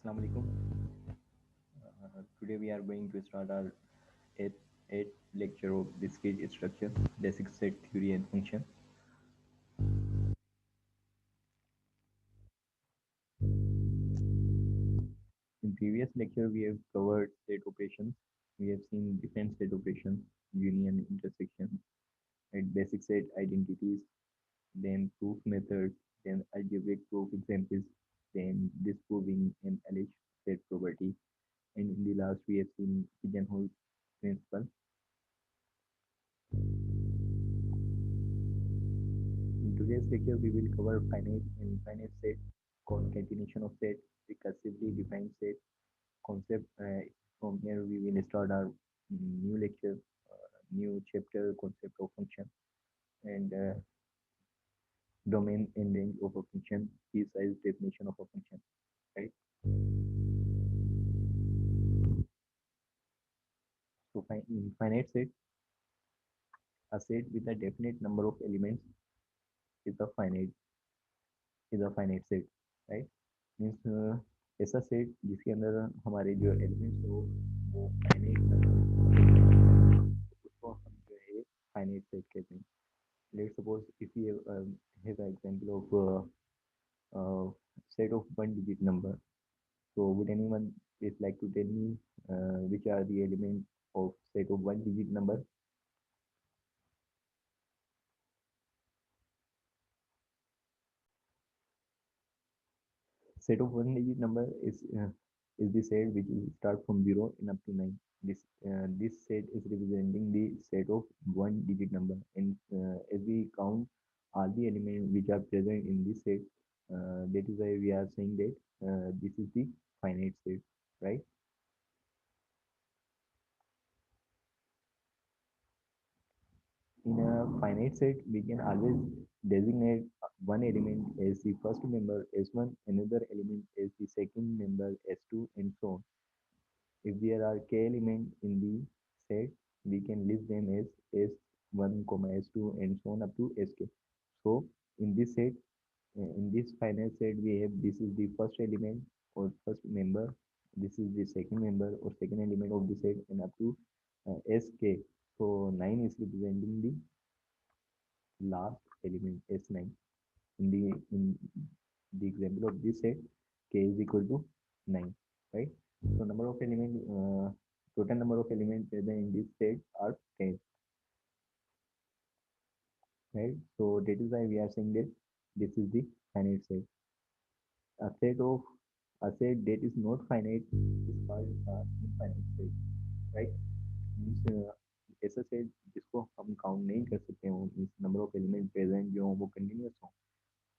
Assalamu alaikum. Today we are going to start our eighth lecture of discrete structure, basic set theory and function. In previous lecture we have covered set operations. We have seen different set operations, union, intersection, and basic set identities, then proof methods, then algebraic proof examples, then disproving an alleged set property, and in the last we have seen pigeonhole principle. In today's lecture, we will cover finite and infinite set, concatenation of set, recursively defined set, concept. From here, we will start our new lecture, new chapter, concept of function, and domain and range of a function, key size definition of a function, right? So, finite set, a set with a definite number of elements is a finite set, right? Means ऐसा set जिसके अंदर हमारे जो elements हो वो finite उसको हम जो है फाइनाइट सेट कहते हैं. Let's suppose if you have example of set of one digit number. So would anyone please like to tell me which are the elements of set of one digit number? Set of one digit number is the set which will start from 0 and up to 9. This set is representing the set of one digit number, and as we count all the elements which are present in this set, that is why we are saying that this is the finite set, right? In a finite set, we can always designate one element as the first member S1, another element as the second member S2, and so on. If there are k elements in the set, we can list them as S1, S2, and so on up to Sk. So in this set, in this finite set, we have this is the first element or first member, this is the second member or second element of the set, and up to Sk. So 9 is representing the last element S9. In the example of this set, k is equal to 9, right? So number of element, total number of elements present in this set are 10, right? So that is why we are saying that this is the finite set. A set of a set that is not finite is called infinite set, right? Means ऐसा set जिसको हम count नहीं कर सकते हो, means number of element present जो हो वो कंटिन्यूस हो,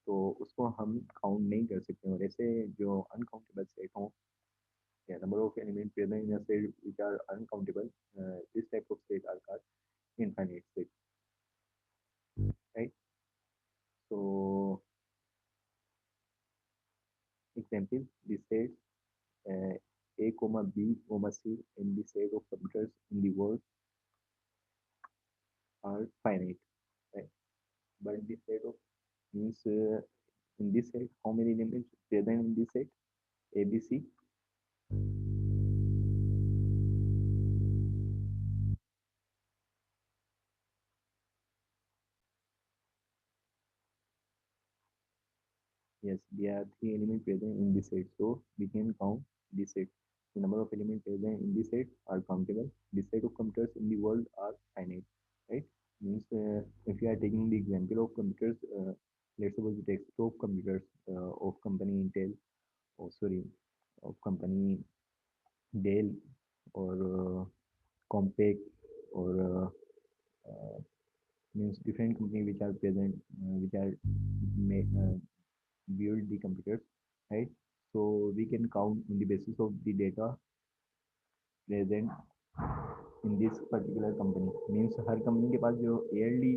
तो उसको हम काउंट नहीं कर सकते. और ऐसे जो अनकाउंटेबल सेट हो, yeah, number of elements present in a set which are uncountable, this type of set are called infinite set, right? So example, the sets uh, a comma b comma c in the set of computers in the world are finite, right? But in this set of means in this set, how many elements present in this set? A, B, C. Yes, there are three elements present in this set, so we can count this set. The number of elements present in this set are countable. The set of computers in the world are finite, right? Means if you are taking the example of computers, let's suppose the desktop computers of company Intel, or sorry, of company Dell, or Compaq, or means different company which are present, which are build the computers, right? So we can count on the basis of the data present in this particular company. Means her company के पास जो yearly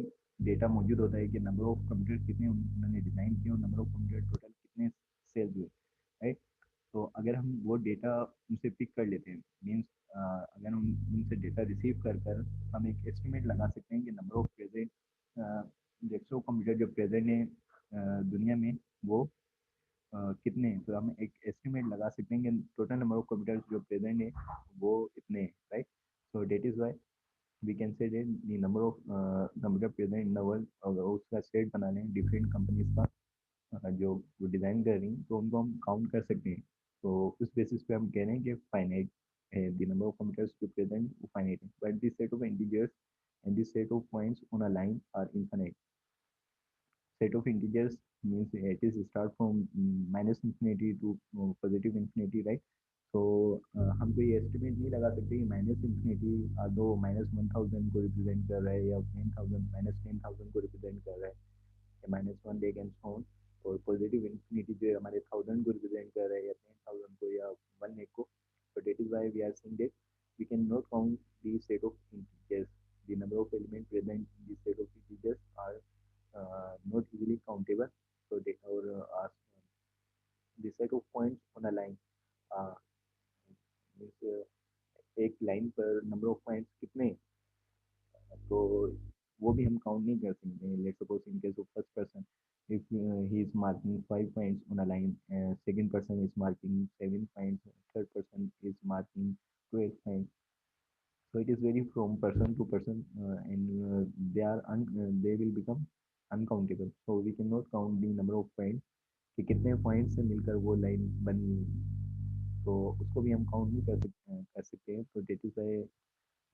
data मौजूद होता है कि number of computer कितने उन्होंने design किए और नंबर ऑफ कंप्यूटर टोटल कितने सेल हुए, राइट? तो अगर हम वो डेटा उनसे पिक कर लेते हैं, मीन्स अगर हम उनसे डेटा रिसीव कर हम एक एस्टिमेट लगा सकते हैं कि number of present desktop computer जो प्रेजेंट है दुनिया में वो कितने हैं, तो हम एक एस्टिमेट लगा सकते हैं कि टोटल नंबर ऑफ कंप्यूटर्स जो प्रेजेंट है वो इतने हैं, right. So that is why we can say the number of computer present in the world, और उसका सेट बना लें डिफरेंट कंपनीज का, जो वो डिज़ाइन कर रही हैं, तो उनको हम काउंट कर सकते हैं। तो उस बेसिस पे हम कह रहे हैं कि फाइनाइट है, द नंबर ऑफ कंप्यूटर्स जो प्रेजेंट वो फाइनाइट है, but this set of integers and this set of points on a line are infinite. Set of integers means it is start from minus infinity to positive infinity, right? तो हम कोई estimate नहीं लगा सकते कि minus infinity दो -1000 को represent कर रहा है, या 10,000 -10,000 को रिप्रेजेंट कर रहा है, या -1 लेक एंड सो ऑन। और पॉजिटिव इंफिनिटी जो है हमारे 1000 को रिप्रेजेंट कर रहा है, या 10,000 को, या 1 लेक को। So that is why we are saying that we cannot count the set of integers. The number of elements present in the set of integers are not easily countable. So they are the set of points on a line, uh, means एक line पर number of points कितने हैं, तो वो भी हम count नहीं कर सकते। Let's suppose in case of first person, if he is marking 5 points on a line, second person is marking 7 points, third person is marking 12 points. So it is vary from person to person, and they will become uncountable. So we cannot count the number of points कि कितने point से मिलकर वो line बनी है, तो उसको भी हम काउंट नहीं कर सकते हैं। तो that is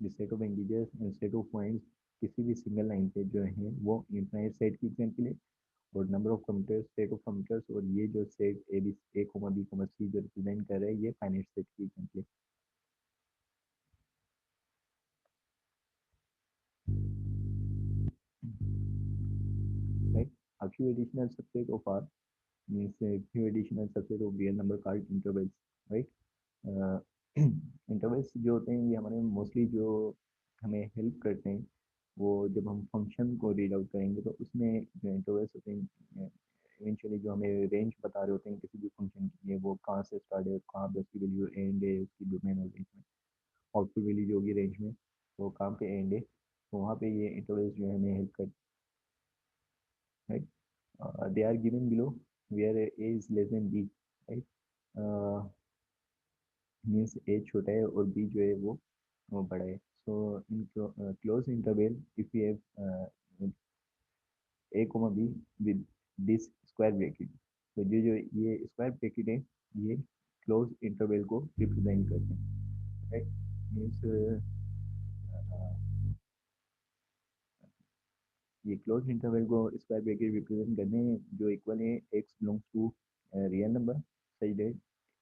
the set of integers and set of points किसी भी सिंगल लाइन पे जो है वो इनफाइनाइट सेट की एग्जाम्पल है। और number of computers, set of computers, और ये जो set a comma b comma c जो रिप्रेजेंट कर रहे हैं, ये फाइनाइट सेट की एग्जाम्पल है, right. A few additional subset of R means a few additional subset of real number called intervals, right? Intervals जो होते हैं ये हमारे मोस्टली जो हमें हेल्प करते हैं, वो जब हम फंक्शन को रीड आउट करेंगे तो उसमें जो इंटरवल्स होते हैं इवेंचुअली जो हमें रेंज बता रहे होते हैं किसी भी फंक्शन की है, वो कहाँ से स्टार्ट है, कहाँ पे उसकी वैल्यू एंड है, उसकी डोमेन और रेंज में, आउटपुट वैल्यू जो होगी रेंज में, वो कहाँ पे एंड है, तो वहाँ पे ये इंटरवल्स जो है हमें हेल्प कर, right. They are given below where A is less than B, right. Means A छोटा है और बी जो है वो बड़ा है। So in close interval if you have A comma B with this square bracket, तो जो जो ये स्क्वायर ब्रैकेट है ये क्लोज इंटरवल को रिप्रेजेंट करते हैं, राइट। मीन्स ये क्लोज इंटरवल को स्क्वायर ब्रैकेट रिप्रेजेंट करने हैं जो इक्वल है x belongs to real number such that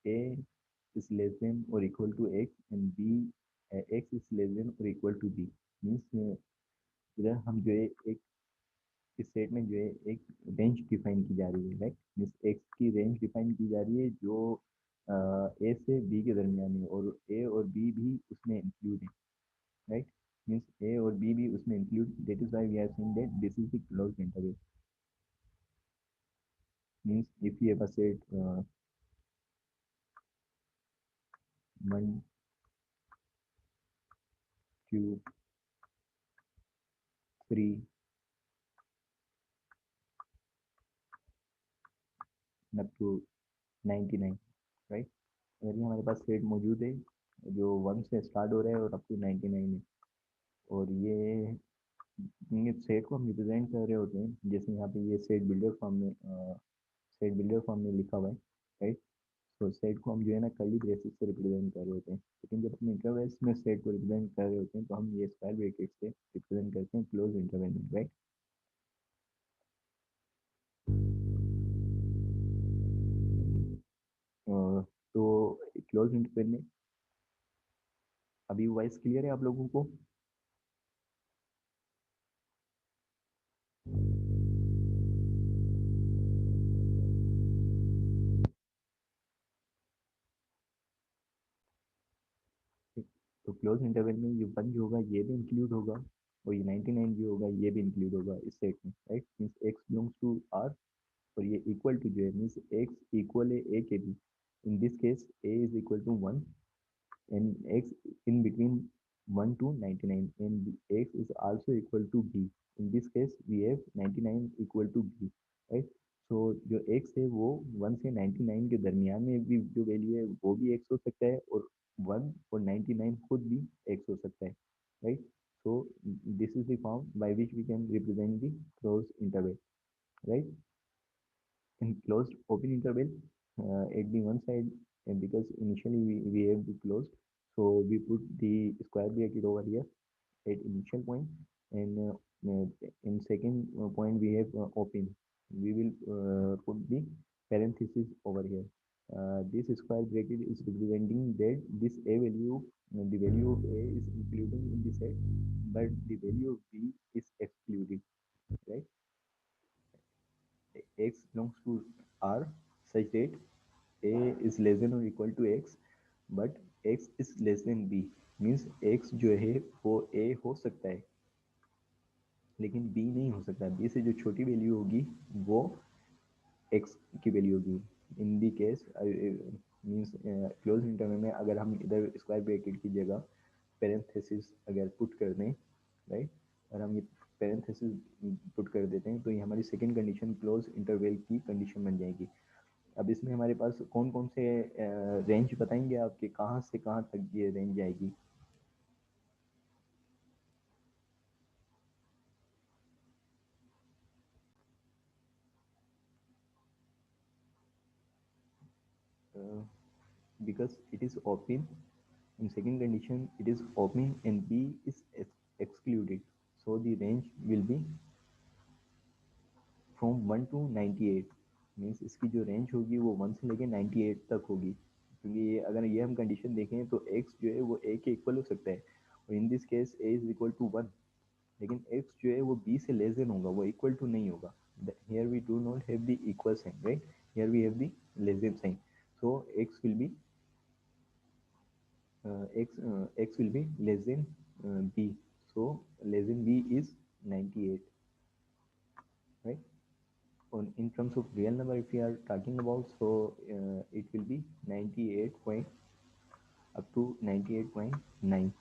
a is less than or equal to x and b x is less than or equal to b। Means इधर हम जो है एक इस सेट में जो है एक रेंज डिफाइन की जा रही है, राइट। मीन्स एक्स की रेंज डिफाइन की जा रही है जो ए से बी के दरमियान है, और ए और बी भी उसमें इंक्लूड है, राइट। मीन्स ए और बी भी उसमें include, that is why we are saying that this is the closed interval. Means if you have a set 1 2 3 up to 99, right. अगर ये हमारे पास सेट मौजूद है जो 1 से स्टार्ट हो रहा है और अप टू 99 है, और ये सेट को हम रिप्रेजेंट कर रहे होते हैं, जैसे यहाँ पे ये सेट बिल्डर फॉर्म में लिखा हुआ है, राइट। तो सेट को हम जो है ना कर्ली ब्रेसेस से रिप्रेजेंट कर रहे होते हैं, लेकिन जब हम इंटरवल्स में सेट को रिप्रेजेंट कर रहे होते हैं तो हम ये स्क्वायर ब्रैकेट से रिप्रेजेंट करते हैं क्लोज इंटरवल में, राइट। तो क्लोज इंटरवल में अभी वॉइस क्लियर है आप लोगों को? तो क्लोज इंटरवल में ये 1 जो होगा ये भी इंक्लूड होगा, और ये 99 जो होगा ये भी इंक्लूड होगा इस सेट में, right. Means x belongs to R, और ये इक्वल टू जो है मीन्स एक्स इक्वल है ए के भी। In this case a is equal to 1 and x in between 1 to 99, and x is also equal to b. In this case we have 99 equal to b, right। so जो x है वो 1 से 99 के दरमियान में भी जो वैल्यू है वो भी x हो सकता है, और 1 और 99 खुद भी x हो सकता है, right? So this is the form by which we can represent the closed interval, right? In closed open interval, at the one side, because initially we have the closed, so we put the square bracket over here at initial point, and in second point we have open. We will put the parenthesis over here. This square bracket is representing that this a value, the value of a is included in the set, but the value of b is excluded, right? X belongs to R such that a is less than or equal to x, but x is less than b, means x जो है वो a हो सकता है लेकिन b नहीं हो सकता। b से जो छोटी वैल्यू होगी वो x की वैल्यू होगी। In the case means close interval में अगर हम इधर स्क्वायर ब्रैकेट की जगह पेरेंथेसिस अगर पुट कर दें, राइट, और हम ये पेरेंथेसिस पुट कर देते हैं तो ये हमारी सेकंड कंडीशन क्लोज इंटरवल की कंडीशन बन जाएगी। अब इसमें हमारे पास कौन कौन से रेंज बताएंगे आपके, कहाँ से कहाँ तक ये रेंज आएगी? Because it is open, in second condition it is open and b is excluded, so the range will be from 1 to 98, means इसकी जो रेंज होगी वो 1 से लेके 98 तक होगी, क्योंकि ये अगर ये हम कंडीशन देखें तो x जो है वो a के इक्वल हो सकता है, और in this case a is equal to 1, लेकिन x जो है वो b से लेस देन होगा, वो इक्वल टू नहीं होगा। Here we do not have the equal sign, right? Here we have the less than sign, so x will be x will be less than b, so less than b is 98, right? On in terms of real number, if we are talking about, so it will be 98 point up to 98.9,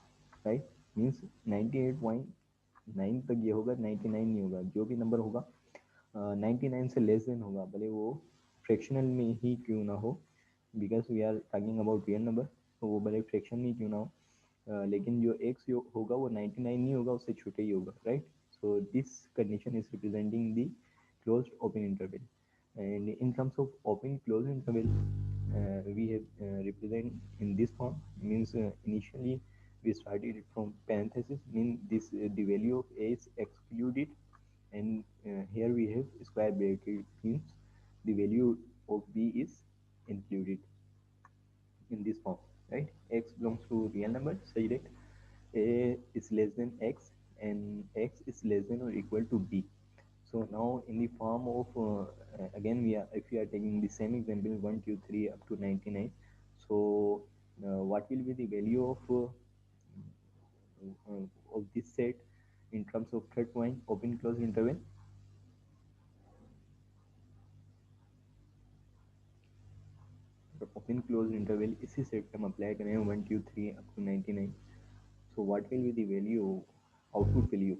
right? Means 98.9 तक ये होगा, 99 नहीं होगा, जो भी number होगा 99 से less than होगा, भले वो फ्रैक्शनल में ही क्यों ना हो, because we are talking about real number, तो वो भले फ्रैक्शन में ही क्यों ना हो, लेकिन जो एक्स होगा वो 99 नहीं होगा, उससे छोटे ही होगा, right? So this condition is representing the closed open interval. And in terms of open closed interval, we have represent in this form, means initially we started it from parenthesis, means this the value of a is excluded, and here we have square bracket, means the value of b is included in this form, right? X belongs to real number such that a is less than x and x is less than or equal to b. So now in the form of again we are, if we are taking the same example 1 2 3 up to 99, so what will be the value of this set in terms of third point open close interval? The open close interval इसी set पे हम apply करें 1 2 3 up to 99, so what will be the value, output value?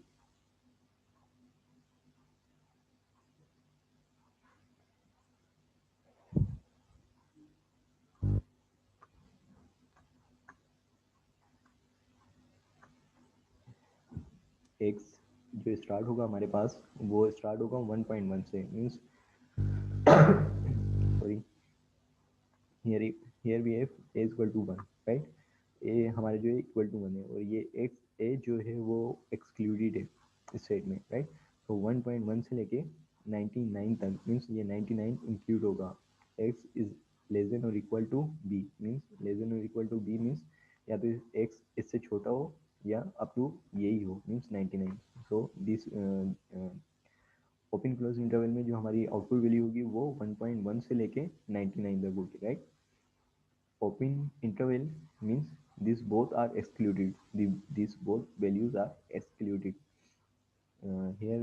x जो start होगा हमारे पास वो start होगा 1.1 से, means sorry, here here we have a equal to 1, right? a हमारे जो है इक्वल टू 1 है, और ये x a जो है वो एक्सक्लूडेड है इस साइड में, राइट? तो 1.1 से लेके 99 तक, मीन्स ये 99 इंक्लूड होगा। x इज लेस देन और equal to b, means less than और इक्वल टू b मीन्स या तो x इससे छोटा हो या अप टू यही हो, means 99। So this open close interval में जो हमारी आउटपुट वैल्यू होगी वो 1.1 से लेके 99 तक होगी, right? Open interval means these both are excluded. These both values are excluded. Here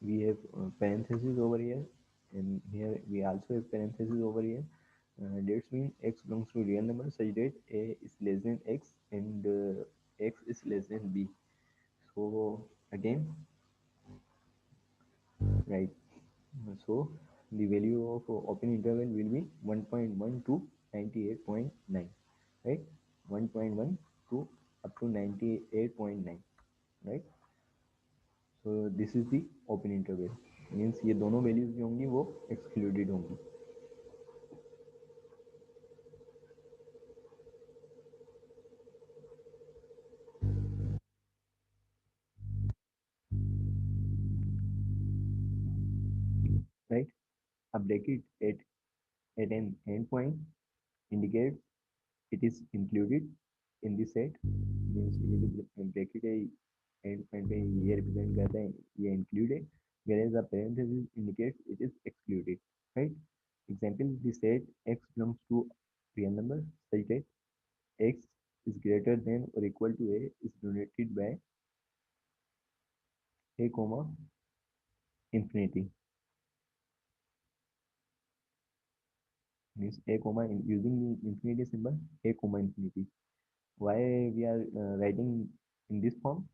we have parentheses over here, and here we also have parentheses over here. That means x belongs to real number such that a is less than x and x is less than b. So again, right? So the value of open interval will be 1.1 to 98.9, right? 1.1 to up to 98.9, right? So this is the open interval, means ये दोनों values जो होंगी वो excluded होंगी, right? अब bracket at an endpoint indicates it is included in the set, means ये जो bracket है एंड पॉइंट पे ये रिप्रेजेंट करता है ये इंक्लूड है, whereas the parenthesis indicates it is excluded, right? Example, the set x belongs to real number such that x is greater than or equal to a is denoted by a comma infinity, means a comma using the infinity symbol, a comma infinity. Why we are writing in this form?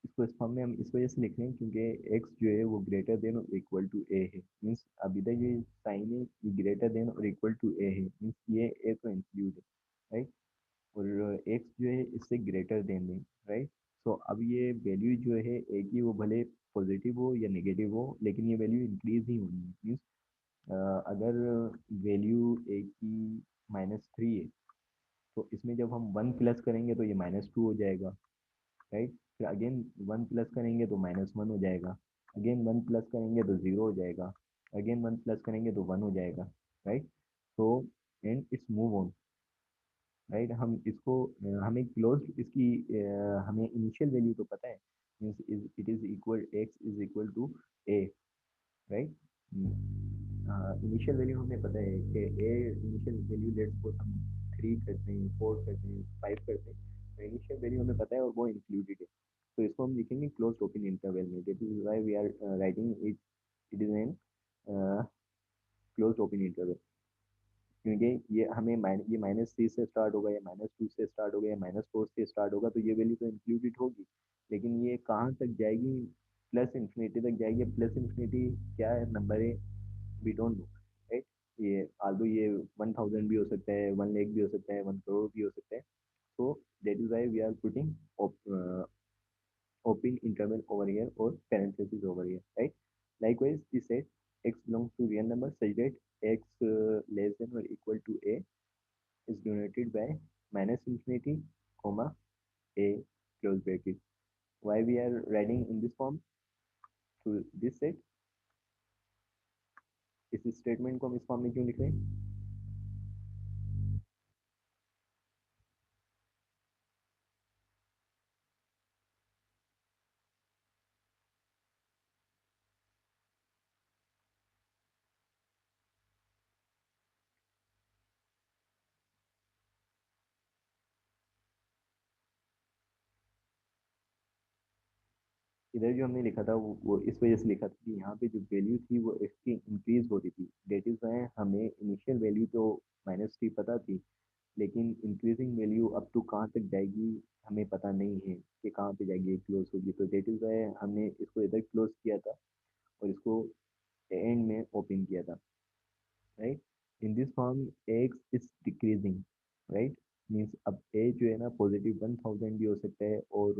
इसको इस form में हम इस वजह से लिख रहे हैं क्योंकि x जो है वो ग्रेटर देन और इक्वल टू a है, मीन्स अभी तक ये साइन है ये ग्रेटर देन और इक्वल टू a है, मीन्स ये a को इंक्लूड है, राइट? और x जो है इससे ग्रेटर देन है, राइट? सो अब ये वैल्यू जो है a की वो भले पॉजिटिव हो या नेगेटिव हो लेकिन ये वैल्यू इंक्रीज ही होनी है, मीन्स अगर वैल्यू a की -3 है तो इसमें जब हम 1 प्लस करेंगे तो ये -2 हो जाएगा, राइट? फिर अगेन 1 प्लस करेंगे तो -1 हो जाएगा, अगेन 1 प्लस करेंगे तो 0 हो जाएगा, अगेन 1 प्लस करेंगे तो 1 हो जाएगा, राइट? तो and it's move on, right? हम इसको हमें क्लोज इसकी हमें इनिशियल वैल्यू तो पता है, means it is equal x is equal to A, right? Initial value हमें पता है कि a initial value let's suppose हम 3 करते हैं, 4 करते हैं, 5 करते हैं, तो इनिशियल वैल्यू हमें पता है और वो इंक्लूडेड है, तो इसको हम लिखेंगे क्लोज्ड ओपन इंटरवल में, that is why we are writing it, it is an closed open interval, क्योंकि ये हमें ये -3 से स्टार्ट होगा या -2 से स्टार्ट होगा या -4 से स्टार्ट होगा तो ये वैल्यू तो इंक्लूडेड होगी, लेकिन ये कहाँ तक जाएगी? प्लस इन्फिनिटी तक जाएगी, प्लस इन्फिनिटी क्या है नंबर है, वी डोंट नो, राइट? ये आल्दो ये 1000 भी हो सकता है, 1 लाख भी हो सकता है, 1 करोड़ भी हो सकता है, so that is why we are putting open interval over here or parenthesis over here, right? Likewise, the set x belongs to real number such that x less than or equal to a is denoted by minus infinity, comma a close bracket. Why we are writing in this form to this set? इस statement को हम इस form में क्यों लिख रहे हैं? इधर जो हमने लिखा था वो इस वजह से लिखा था कि यहाँ पे जो वैल्यू थी वो इसकी इंक्रीज हो रही थी, डेट इज वाई हमें इनिशियल वैल्यू तो -3 पता थी, लेकिन इंक्रीजिंग वैल्यू अप टू कहाँ तक जाएगी हमें पता नहीं है कि कहाँ पे जाएगी क्लोज होगी, तो डेट इज वाई हमने इसको इधर क्लोज किया था और इसको एंड में ओपन किया था, right? In this form x is decreasing, right? Means अब ए जो है ना पॉजिटिव 1000 भी हो सकता है और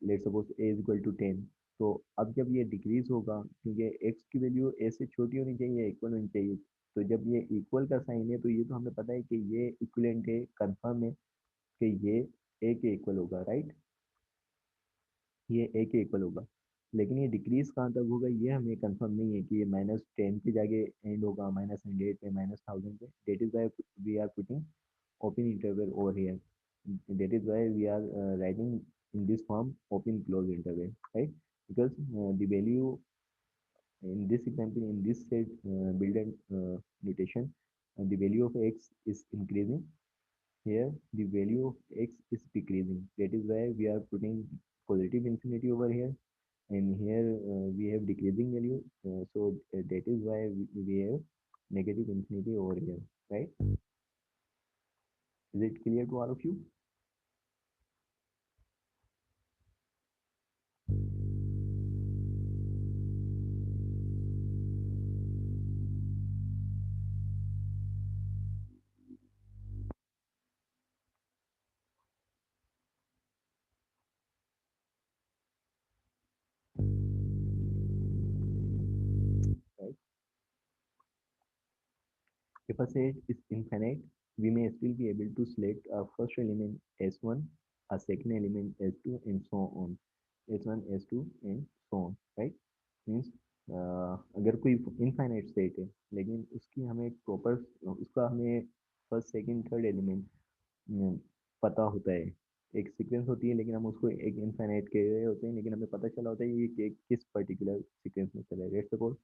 let suppose a is equal to 10, तो अब जब ये डिक्रीज होगा क्योंकि एक्स की वैल्यू ए से छोटी होनी चाहिए, इक्वल होनी चाहिए, तो जब ये इक्वल का साइन है तो ये तो हमें पता है कि ये इक्वलेंट है, कंफर्म है कि ये ए के इक्वल होगा, राइट? ये ए के इक्वल होगा, लेकिन ये डिक्रीज कहाँ तक होगा ये हमें कंफर्म नहीं है कि ये -10 पे जाके एंड होगा, -100 पे, -1000 पे, that is why we are putting open interval over here, that is why we are writing in this form open close interval, right? Because the value in this example in this set build and notation, the value of x is increasing, here the value of x is decreasing, that is why we are putting positive infinity over here, and here we have decreasing value, so that is why we have negative infinity over here, right? Is it clear to all of you? If a set is infinite, we may still be able to select a first element S1, a second element S2, and so on. S1, S2, and so on, right? Means अगर कोई infinite set है लेकिन उसकी हमें एक proper उसका हमें first second third element पता होता है। एक सीक्वेंस होती है लेकिन हम उसको एक इनफाइनाइट कह रहे होते हैं लेकिन हमें पता चला होता है ये कि किस पर्टिकुलर सीक्वेंस में चला है। Let's suppose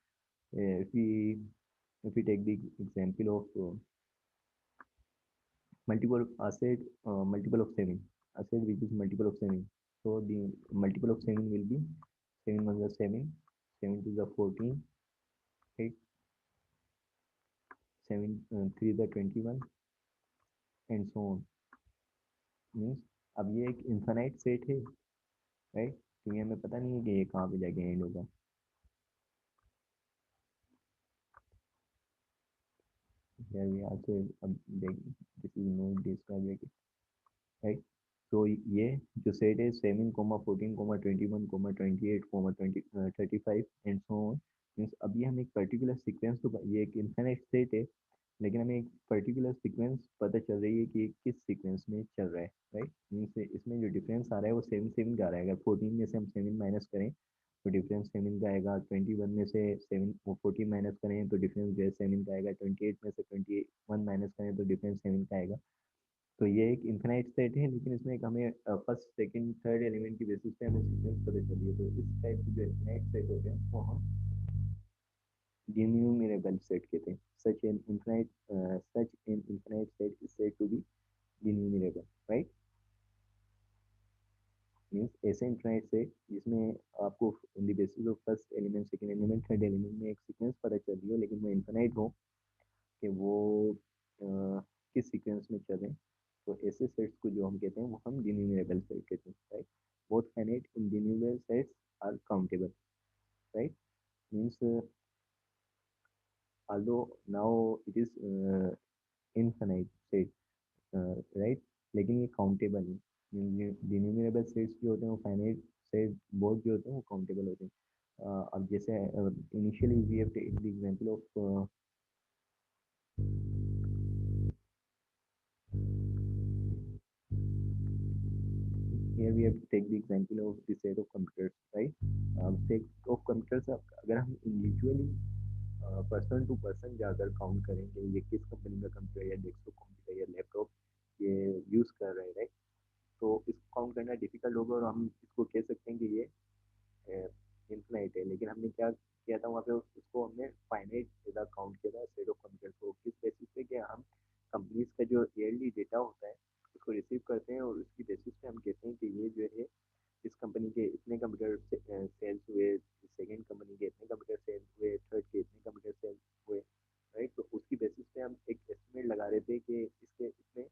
if we if we take the example of multiple asset multiple of 7 asset which is multiple of 7, so the multiple of 7 will be 7 1 is 7, 7 to the 14, 8 7 3 the 21 and so on। Means अब ये एक infinite set है, right? क्योंकि हमें पता नहीं है कि ये कहाँ पे जाके एंड होगा। Here we also this is no describe, right? तो ये जो सेट है 7, 14, 21, 21, 28, 28, 35 एंड सो ऑन। मीन्स अभी हम एक पर्टिकुलर सीक्वेंस तो ये एक इनफाइनाइट सेट है लेकिन हमें एक पर्टिकुलर सीक्वेंस पता चल रही है कि किस सीक्वेंस में चल रहा है, राइट? मीन्स इसमें जो डिफरेंस आ रहा है वो 7 7 का आ रहा है। अगर 14 में से हम 7 माइनस करें तो डिफरेंस 7 का आएगा। 21 में से 7 14 माइनस करें तो डिफरेंस जो है 7 का आएगा। 28 में से 21 माइनस करें तो डिफरेंस 7 का आएगा। तो ये एक इनफिनाइट सेट है लेकिन इसमें एक हमें फर्स्ट सेकंड थर्ड एलिमेंट की बेसिस पे हमें सीक्वेंस पता चली है। तो इस टाइप की जो इनफिनाइट सेट होते हैं वो हम इन्यूमरेबल सेट कहते हैं। Such an infinite set is said to be enumerable, right? Means ऐसे इनफिनाइट सेट जिसमें आपको on the basis of first element second element third element में एक सीक्वेंस पता चल रही हो लेकिन वो इनफिनाइट हो कि वो किस सीक्वेंस में चलें। तो ऐसे सेट्स को जो हम कहते हैं वो हम डिन्यूमरेबल सेट कहते हैं, right? Both finite and denumerable sets are countable, right? Means although now it is infinite set, right? लेकिन ये काउंटेबल है। डिन्यूमरेबल सेट्स जो होते हैं वो फाइनाइट सेट बोथ जो होते हैं वो काउंटेबल होते हैं। अब जैसे initially we have taken the example of here we have to take the example of the set of computers, right? Set of computers अगर हम individually पर्सन टू पर्सन जाकर काउंट करेंगे ये किस कंपनी का कंप्यूटर या डेस्कटॉप कंप्यूटर या laptop ये यूज़ कर रहे हैं, राइट? तो इसको काउंट करना डिफिकल्ट होगा और हम इसको कह सकते हैं कि ये इन्फिनाइट है। लेकिन हमने क्या किया था वहाँ पे उसको हमने फाइनाइट जगह काउंट किया था सेट ऑफ कंप्यूटर को। किस बेसिस पे कि हम कंपनीज का जो ईयरली डेटा होता है उसको रिसीव करते हैं और उसकी बेसिस पे हम कहते हैं कि ये जो है इस कंपनी के इतने कंप्यूटर सेल्स हुए, सेकंड कंपनी के इतने कंप्यूटर सेल्स हुए, थर्ड के इतने कंप्यूटर सेल्स हुए, राइट? तो उसकी बेसिस पे हम एक एस्टिमेट लगा रहे थे कि इसके इतने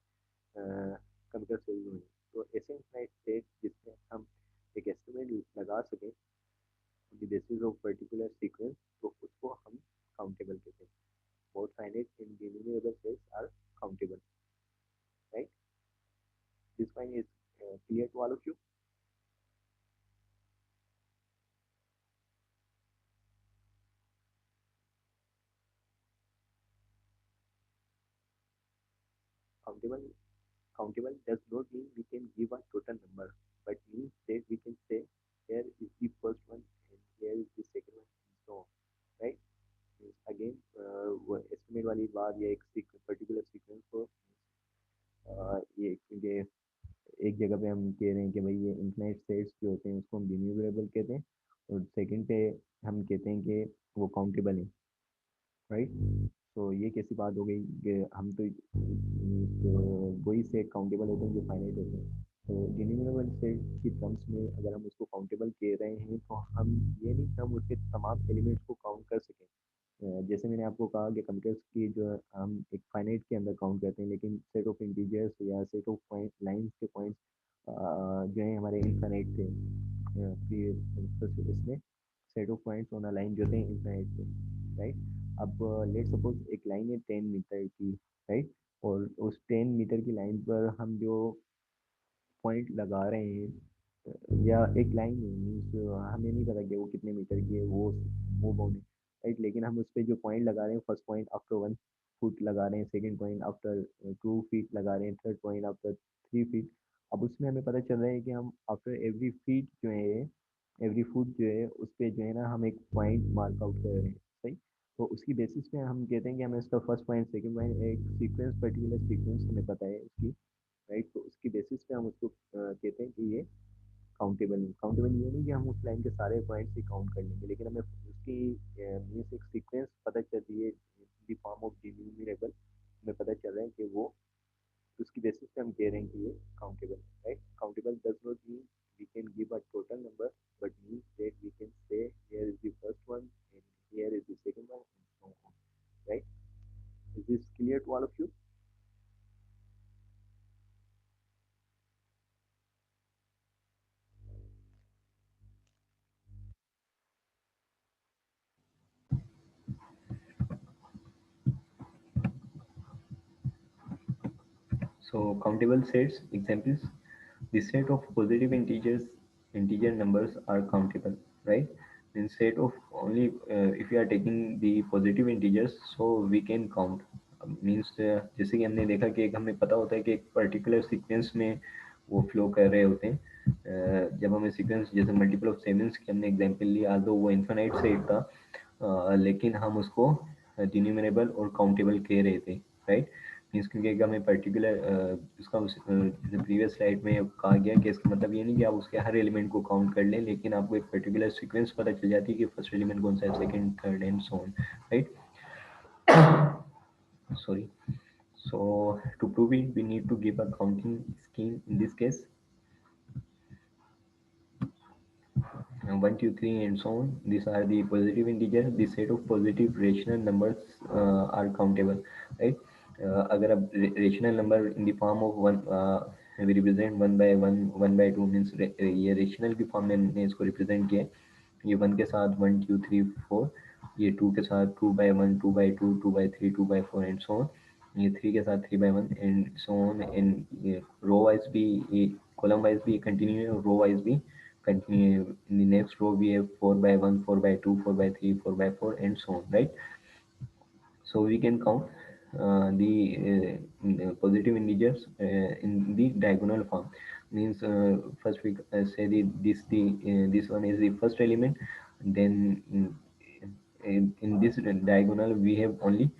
कंप्यूटर सेल्स हुए। तो ऐसे इनसाइट थे जिसमें हम एक एस्टिमेट लगा सकें on the basis of particular sequence, तो उसको हम काउंटेबल कहते हैं। both finite and enumerable sets are countable, right? This point is clear to all of you? countable Countable does not mean we can give a total number, but means that we can say here is the first one and here is the second one and so on, right? Means again वो estimate वाली बात या एक particular sequence को ये एक जगह पे हम कह रहे हैं कि भाई ये इनफिनाइट सेट्स जो होते हैं उसको हम डिन्यूमरेबल कहते हैं और सेकंड पे हम कहते हैं कि वो काउंटेबल है, राइट? तो ये कैसी बात हो गई कि हम तो वही सेट काउंटेबल होते हैं जो फाइनाइट होते हैं। तो डिन्यूमरेबल सेट की टर्म्स में अगर हम उसको काउंटेबल कह रहे हैं तो हम ये नहीं कि हम उसके तमाम एलिमेंट्स को काउंट कर सकें। जैसे मैंने आपको कहा कि कंप्यूटर्स की जो है हम एक फाइनाइट के अंदर काउंट करते हैं लेकिन सेट ऑफ इंटीजर्स या सेट ऑफ पॉइंट लाइंस के पॉइंट्स जो है हमारे इनफाइनाइट थे। फिर इसमें set of points on a line जो थे इनफाइनाइट थे, राइट? अब लेट सपोज एक लाइन है 10 मीटर की, राइट? और उस 10 मीटर की लाइन पर हम जो पॉइंट लगा रहे हैं या एक लाइन है मीन्स हमें नहीं पता कि वो कितने मीटर की है वो मूव होने, राइट? लेकिन हम उस पर जो पॉइंट लगा रहे हैं first point after one, foot लगा रहे हैं, सेकंड पॉइंट आफ्टर 2 फीट लगा रहे हैं, थर्ड पॉइंट आफ्टर 3 फीट। अब उसमें हमें पता चल रहा है कि हम आफ्टर एवरी फीट जो है, एवरी फुट जो है उस पे जो है ना हम एक पॉइंट मार्क आउट कर रहे हैं, सही। तो उसकी बेसिस पे हम कहते हैं कि हमें इसका फर्स्ट पॉइंट, सेकंड पॉइंट, एक सीक्वेंस, पर्टिकुलर सीक्वेंस हमें पता है उसकी, राइट। तो उसकी बेसिस पे हम उसको कहते हैं कि ये काउंटेबल है। काउंटेबल ये नहीं कि हम उस लाइन के सारे पॉइंट्स ही काउंट कर लेंगे, लेकिन हमें उसकी मीन्स एक सीक्वेंस पता चल रही है इन द फॉर्म ऑफ डिन्यूमरेबल, हमें पता चल रहा है कि वो, उसकी बेसिस पे हम कह रहे हैं कि ये काउंटेबल है, right. Countable does not mean we can give a total number, but means that we can say here is the first one and here is the second one and so on, right. Is this clear to all of you? So countable sets examples. The set of positive integer numbers are countable, right? In set of only if you are taking the positive integers, so we can count. Means जैसे कि हमने देखा कि एक हमें पता होता है कि एक पर्टिकुलर सीक्वेंस में वो फ्लो कर रहे होते हैं। जब हमें सीक्वेंस जैसे मल्टीपल ऑफ सेवेंस की हमने एग्जांपल लिया, दो वो इन्फिनाइट सेट था, लेकिन हम उसको डिन्यूमरेबल और काउंटेबल कह रहे थे, राइट। मीन्स क्योंकि एक हमें पर्टिकुलर उसका जैसे प्रीवियस स्लाइड में कहा गया कि इसका मतलब ये नहीं कि आप उसके हर एलिमेंट को काउंट कर लें, लेकिन आपको एक पर्टिकुलर सीक्वेंस पता चल जाती है कि फर्स्ट एलिमेंट कौन सा है, second, third and so on, right. Sorry. So to prove it, we need to give a counting scheme. In this case, 1, 2, 3, and so on. These are the positive integers. The set of positive rational numbers are countable, right? अगर अब rational number in the form of one we represent one by one, one by two, means ये rational की form में हमने इसको represent किया है। ये वन के साथ 1, 2, 3, 4, ये टू के साथ 2/1, 2/2, 2/3, 2/4 एंड सो ऑन, ये थ्री के साथ 3/1 and so on. And row wise भी, ये कॉलम वाइज भी कंटिन्यू है और रो वाइज भी continue. In the next row we have 4/1, 4/2, 4/3, 4/4 and so on, right? So we can count the positive integers in the diagonal form. Means first we say this one is the first element, then in this diagonal we have only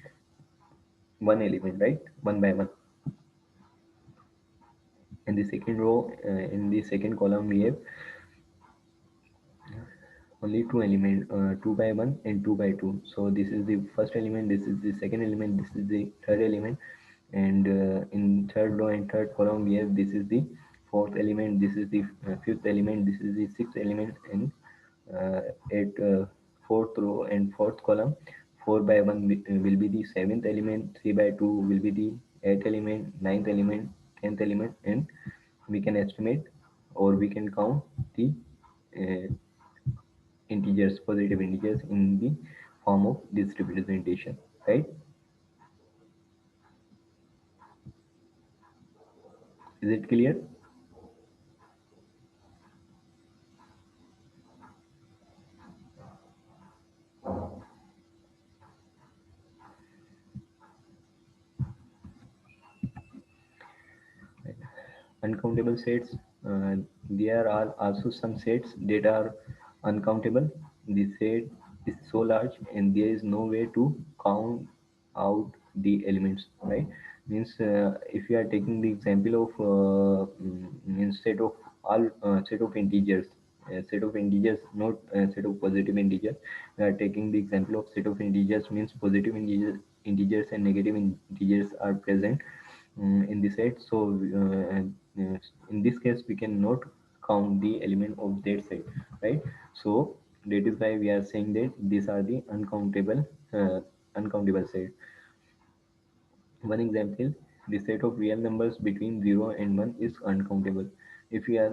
one element, right, one by one. In the second row, in the second column we have only two element, 2/1 and 2/2. So this is the first element, this is the second element, this is the third element, and in third row and third column we have this is the fourth element, this is the fifth element, this is the sixth element, and uh, at fourth row and fourth column 4/1 will be the seventh element, 3/2 will be the eighth element, ninth element, 10th element, and we can estimate or we can count the uh, integers, positive integers in the form of this representation, right? Is it clear? Uncountable sets. There are also some sets that are uncountable. The set is so large and there is no way to count out the elements, right? Means if you are taking the example of means set of all set of integers, set of integers, not set of positive integers. We are taking the example of set of integers, means positive integers and negative integers are present in the set. So in this case we cannot count the element of that set, right? So that is why we are saying that these are the uncountable set. One example, the set of real numbers between 0 and 1 is uncountable. If we are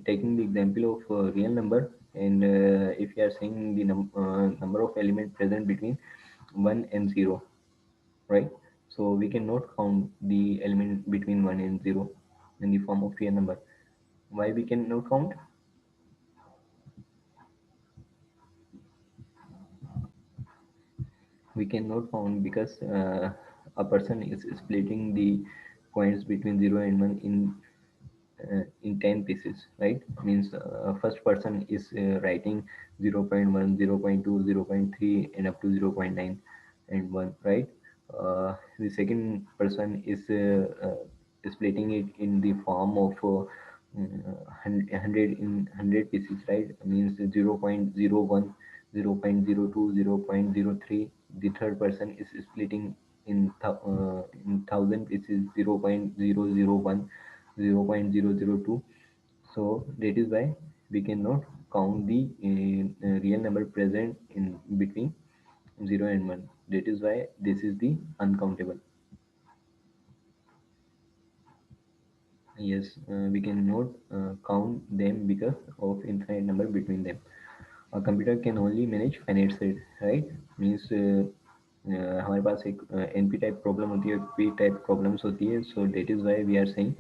taking the example of real number, and if we are saying the number of element present between 1 and 0, right? So we cannot count the element between 1 and 0 in the form of real number. Why we cannot count? We cannot count because a person is splitting the coins between 0 and 1 in 10 pieces, right? Means first person is writing 0 0.1, 0 0.2, 0.3 and up to 0.9 and 1, right? The second person is splitting it in the form of 100 in 100 pieces, right? Means 0.01, 0.02, 0.03. The third person is splitting in 1000 pieces, 0.001, 0.002. So that is why we cannot count the real number present in between 0 and 1. That is why this is the uncountable. Yes, we cannot count them because of infinite number between them. A computer can only manage finite set, right? Means हमारे पास एक NP type problem होती है, P type problems होती है. So that is why we are saying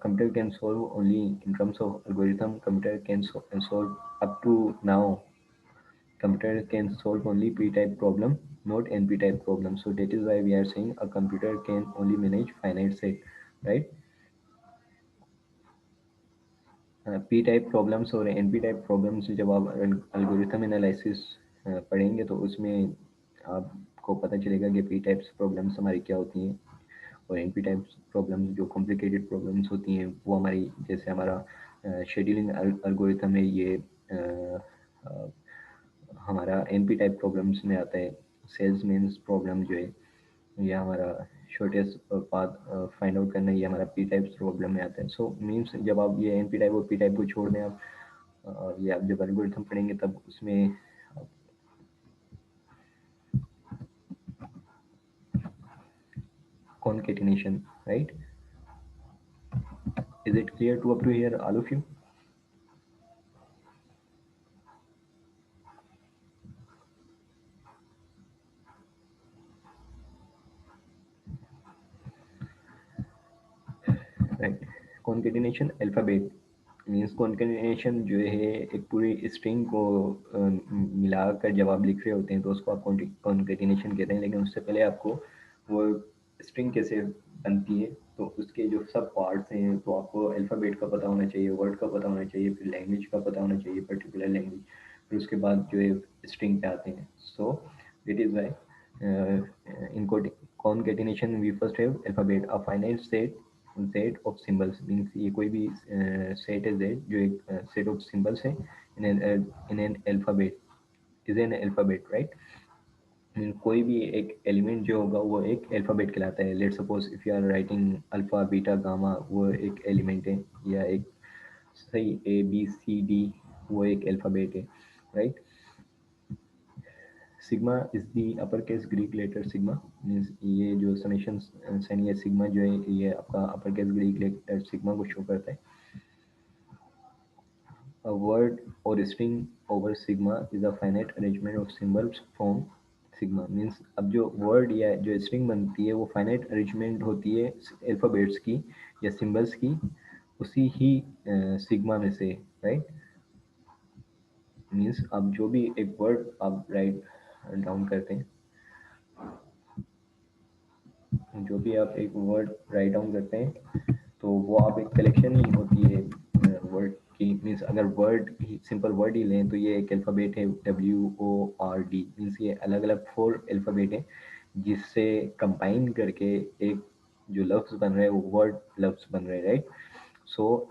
computer can solve only in terms of algorithm. Computer can solve up to now. Computer can solve only P type problem, not NP type problem. So that is why we are saying a computer can only manage finite set, right? P type problems और N P type problems जब आप algorithm analysis पढ़ेंगे तो उसमें आपको पता चलेगा कि पी टाइप्स प्रॉब्लम्स हमारी क्या होती हैं और एन पी टाइप्स प्रॉब्लम्स जो कॉम्प्लिकेटेड प्रॉब्लम्स होती हैं वो हमारी, जैसे हमारा शेड्यूलिंग एल्गोरिथम है, ये अ, हमारा एन पी टाइप प्रॉब्लम्स में आता है. सेल्समैन्स प्रॉब्लम जो है, ये हमारा शॉर्टेस्ट पाथ फाइंड आउट करना, ये हमारा पी टाइप प्रॉब्लम में आता है. सो मीन्स जब आप ये एन पी टाइप और पी टाइप को छोड़ दें, आप ये आप जब एल्गोरिथम पढ़ेंगे तब उसमें concatenation, right? Is it clear to up to here, all of you? Right. Concatenation alphabet means concatenation जो है एक पूरी स्ट्रिंग को मिलाकर जब आप लिख रहे होते हैं तो उसको आप कॉन्केटिनेशन कहते हैं. लेकिन उससे पहले आपको वो स्ट्रिंग कैसे बनती है तो उसके जो सब पार्ट्स हैं तो आपको अल्फ़ाबेट का पता होना चाहिए, वर्ड का पता होना चाहिए, फिर लैंग्वेज का पता होना चाहिए, पर्टिकुलर लैंग्वेज, फिर उसके बाद जो है स्ट्रिंग पे आते हैं. So that is Y in concatenation we first have alphabet, a finite set of symbols. means ये कोई भी set है z जो एक set of symbols है in an alphabet, is an alphabet, right? कोई भी एक एलिमेंट जो होगा वो एक अल्फ़ाबेट कहलाता है. Let's suppose if you are writing alpha beta gamma, वो एक एलिमेंट है, या एक सही ए बी सी डी, वो एक अल्फ़ाबेट है, right? Sigma is the upper case Greek letter sigma. Means ये जो समेशन साइन या सिग्मा जो है ये आपका upper case Greek letter sigma को शो करता है. A word or string over sigma is a finite arrangement of symbols from sigma. Means अब जो वर्ड या जो स्ट्रिंग बनती है वो फाइनाइट अरेंजमेंट होती है अल्फ़ाबेट्स की या सिंबल्स की, उसी ही सिग्मा में से, राइट? मीन्स अब जो भी एक वर्ड आप राइट डाउन करते हैं, जो भी आप एक वर्ड राइट डाउन करते हैं तो वो आप एक कलेक्शन ही होती है वर्ड की. मीन्स अगर वर्ड ही सिंपल वर्ड ही लें तो ये एक अल्फ़ाबेट है WORD. मीन्स ये अलग अलग 4 अल्फ़ाबेट है जिससे कंबाइन करके एक जो लफ्ज़ बन रहा है वो वर्ड लफ्ज़ बन रहा है, राइट? सो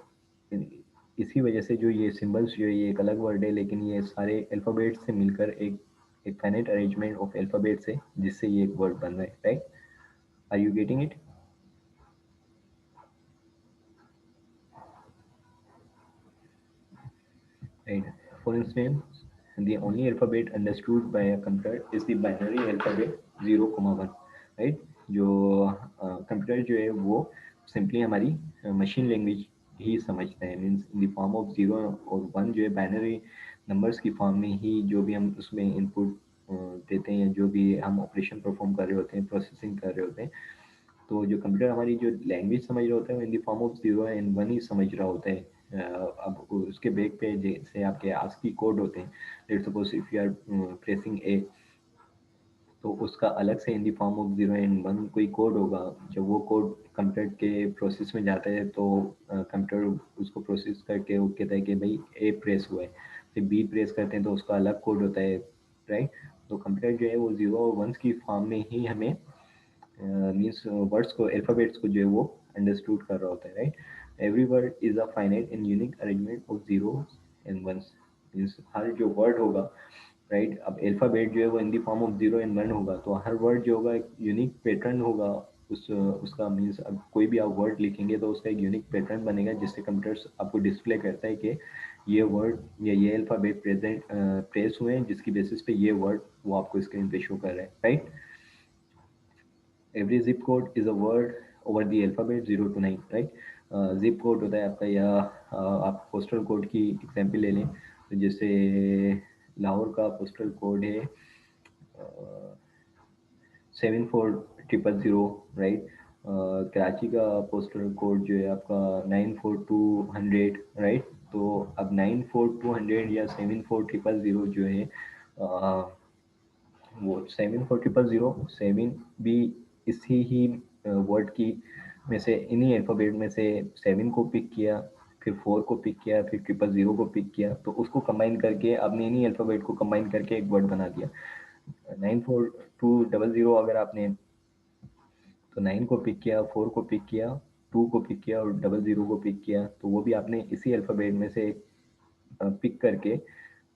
इसी वजह से जो ये सिंबल्स जो है ये एक अलग वर्ड है, लेकिन ये सारे अल्फ़ाबेट से मिलकर एक फाइनाइट अरेंजमेंट ऑफ अल्फ़ाबेट्स है जिससे ये एक वर्ड बन रहा है, right? Are you getting it? Right. For instance, the only alphabet understood by a computer is the binary alphabet 0, 1, right? जो कंप्यूटर जो है वो सिंपली हमारी मशीन लैंग्वेज ही समझता है. Means in the form of 0 और 1 जो है बाइनरी नंबर्स की फॉर्म में ही जो भी हम उसमें इनपुट देते हैं, जो भी हम ऑपरेशन परफॉर्म कर रहे होते हैं, प्रोसेसिंग कर रहे होते हैं, तो जो कंप्यूटर हमारी जो लैंग्वेज समझ रहा होता है वो in the form of 0 and 1 ही समझ रहा होता है. अब उसके बैक पे जैसे आपके आस्की कोड होते हैं, let's suppose if you are pressing A तो उसका अलग से in the form of 0 and 1 कोई कोड होगा। जब वो कोड कंप्यूटर के प्रोसेस में जाता है तो कंप्यूटर उसको प्रोसेस करके वो कहता है कि भाई ए प्रेस हुआ है, फिर बी प्रेस करते हैं तो उसका अलग कोड होता है, राइट। तो कंप्यूटर जो है वो 0 और 1 की फॉर्म में ही हमें मीन्स वर्ड्स को, अल्फ़ाबेट्स को जो है वो अंडरस्टूड कर रहा होता है, right. Every word is a finite and unique arrangement of zero and ones. Means हर जो वर्ड होगा, राइट, अब अल्फ़ाबेट जो है वो in the form of 0 and 1 होगा, तो हर वर्ड जो होगा एक यूनिक पैटर्न होगा। उस उसका मीन्स अब कोई भी आप वर्ड लिखेंगे तो उसका एक यूनिक पैटर्न बनेगा, जिससे कंप्यूटर आपको डिस्प्ले करता है कि ये वर्ड या ये अल्फ़ाबेट प्रेजेंट प्रेस हुए हैं, जिसकी बेसिस पे ये वर्ड वो आपको स्क्रीन पे शो कर रहा है, right. Every zip code is a word over the alphabet 0 to 9, right. Zip code होता है आपका, या आप पोस्टल कोड की एग्जांपल ले लें, तो जैसे लाहौर का पोस्टल कोड है 7400, राइट। कराची का पोस्टल कोड जो है आपका 94200, राइट। तो अब 94200 या 74000 जो है वो 74000 7 भी इसी ही वर्ड की में से, इन्हीं अल्फ़ाबेट में से 7 को पिक किया, फिर 4 को पिक किया, फिर 000 को पिक किया, तो उसको कंबाइन करके आपने इन्हीं अल्फ़ाबेट को कंबाइन करके एक वर्ड बना दिया। 94200 अगर आपने, तो 9 को पिक किया, 4 को पिक किया, 2 को पिक किया और 00 को पिक किया, तो वो भी आपने इसी अल्फ़ाबेट में से पिक करके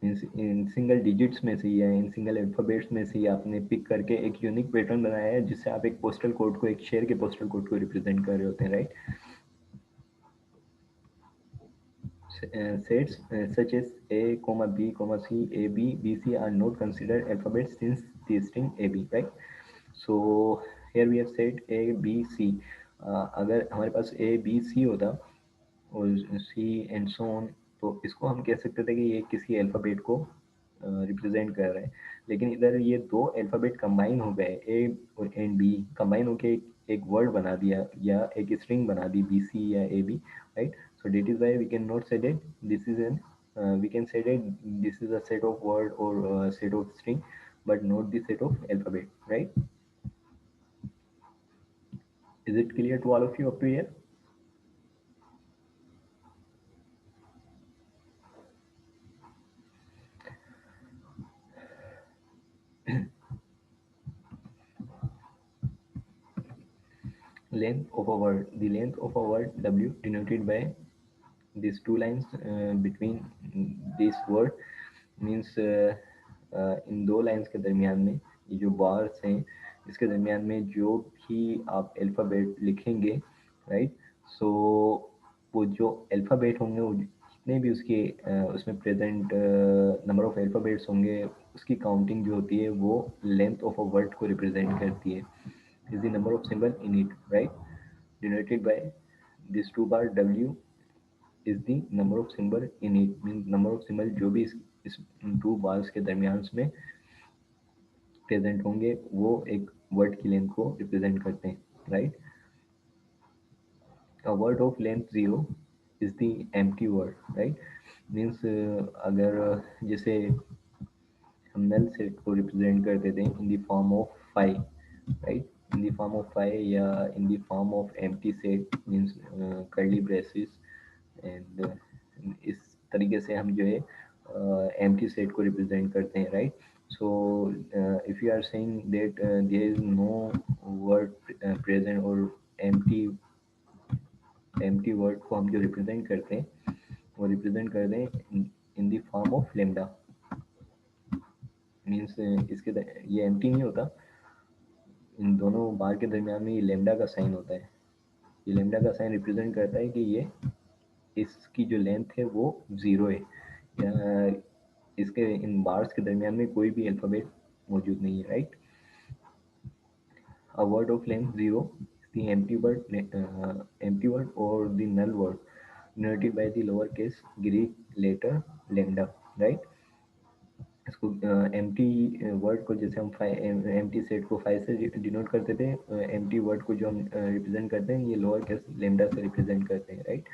इन सिंगल डिजिट्स में से या इन सिंगल अल्फ़ाबेट्स में से ही आपने पिक करके एक यूनिक पैटर्न बनाया है, जिससे आप एक पोस्टल कोड को, एक शहर के पोस्टल कोड को रिप्रेजेंट कर रहे होते हैं, right. Sets such as A, B, C, A, B, C are not considered alphabets since the string A, B, right? So here we have said A, B, C. अगर हमारे पास A, B, C होता और C and so on, तो इसको हम कह सकते थे कि ये किसी अल्फ़ाबेट को रिप्रेजेंट कर रहे हैं। लेकिन इधर ये दो अल्फ़ाबेट कंबाइन हो गए, ए और एंड बी कंबाइन होके एक वर्ड बना दिया या एक स्ट्रिंग बना दी, बी सी या A B, right. So that is why we cannot say that this is an we can say that this is a set of word or set of string, but not the set of alphabet, right? Is it clear to all of you up to here? Length of a word. The length of a word W denoted by these two lines between this word means इन दो lines के दरमियान में, ये जो bars हैं इसके दरमियान में जो भी आप अल्फ़ाबेट लिखेंगे, राइट, सो वो जो अल्फ़ाबेट होंगे वो जितने भी उसके उसमें प्रेजेंट नंबर ऑफ अल्फ़ाबेट्स होंगे, उसकी काउंटिंग जो होती है वो लेंथ ऑफ अ वर्ड को रिप्रेजेंट करती है। Is the number of symbol in it, right, denoted by this two bar W is the number of symbol in it, mean number of symbol जो भी इस टू बार्स के दरमियान में present होंगे वो एक वर्ड की लेंथ को रिप्रेजेंट करते हैं, right. A word of length 0 is the empty word, right. Means अगर जैसे हम नल सेट को रिप्रेजेंट करते थे इन the form of 5, right, in the form of 5 या इन the form of empty set means curly braces and इस तरीके से हम जो है एम्प्टी सेट को रिप्रेजेंट करते हैं, right. So if you are saying that there is no word present और एम्प्टी एम्प्टी वर्ड को हम जो रिप्रेजेंट करते हैं वो रिप्रेजेंट करते हैं इन the form of lambda. Means इसके ये एम्प्टी नहीं होता, इन दोनों बार के दरमियान में ये लेमडा का साइन होता है। ये लेमडा का साइन रिप्रेजेंट करता है कि ये इसकी जो लेंथ है वो 0 है, या इसके इन बार्स के दरमियान में कोई भी अल्फ़ाबेट मौजूद नहीं है, right. A word of length 0 is the empty word or the null word denoted by the lowercase Greek letter lambda, right। इसको एम्प्टी वर्ड को जैसे हम एम्प्टी सेट को 5 से डिनोट करते थे, एम्प्टी वर्ड को जो हम रिप्रेजेंट करते हैं ये लोअर केस लेमडा से रिप्रेजेंट करते हैं, right.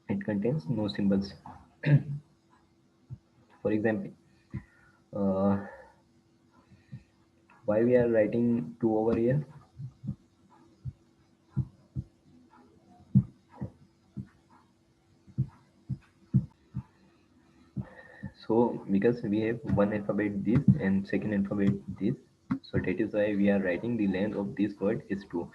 It contains no symbols. For example Why we are writing 2 over here? So because we have one alphabet this and second alphabet this, so that is why we are writing the length of this word is 2,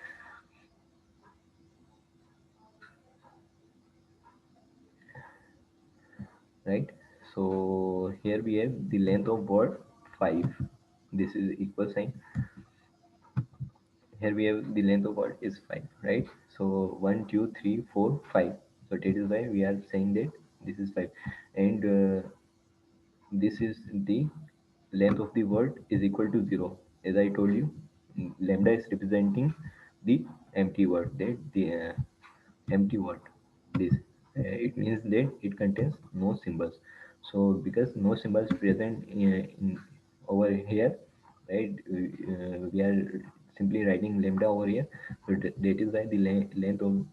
right? So here we have the length of word 5. This is equal sign. Here we have the length of word is 5, right? So 1 2 3 4 5. So that is why we are saying that this is 5. And this is the length of the word is equal to 0. As I told you, lambda is representing the empty word, that the empty word. This it means that it contains no symbols. So because no symbols present in over here, right, we are simply writing lambda over here. So that is why the length of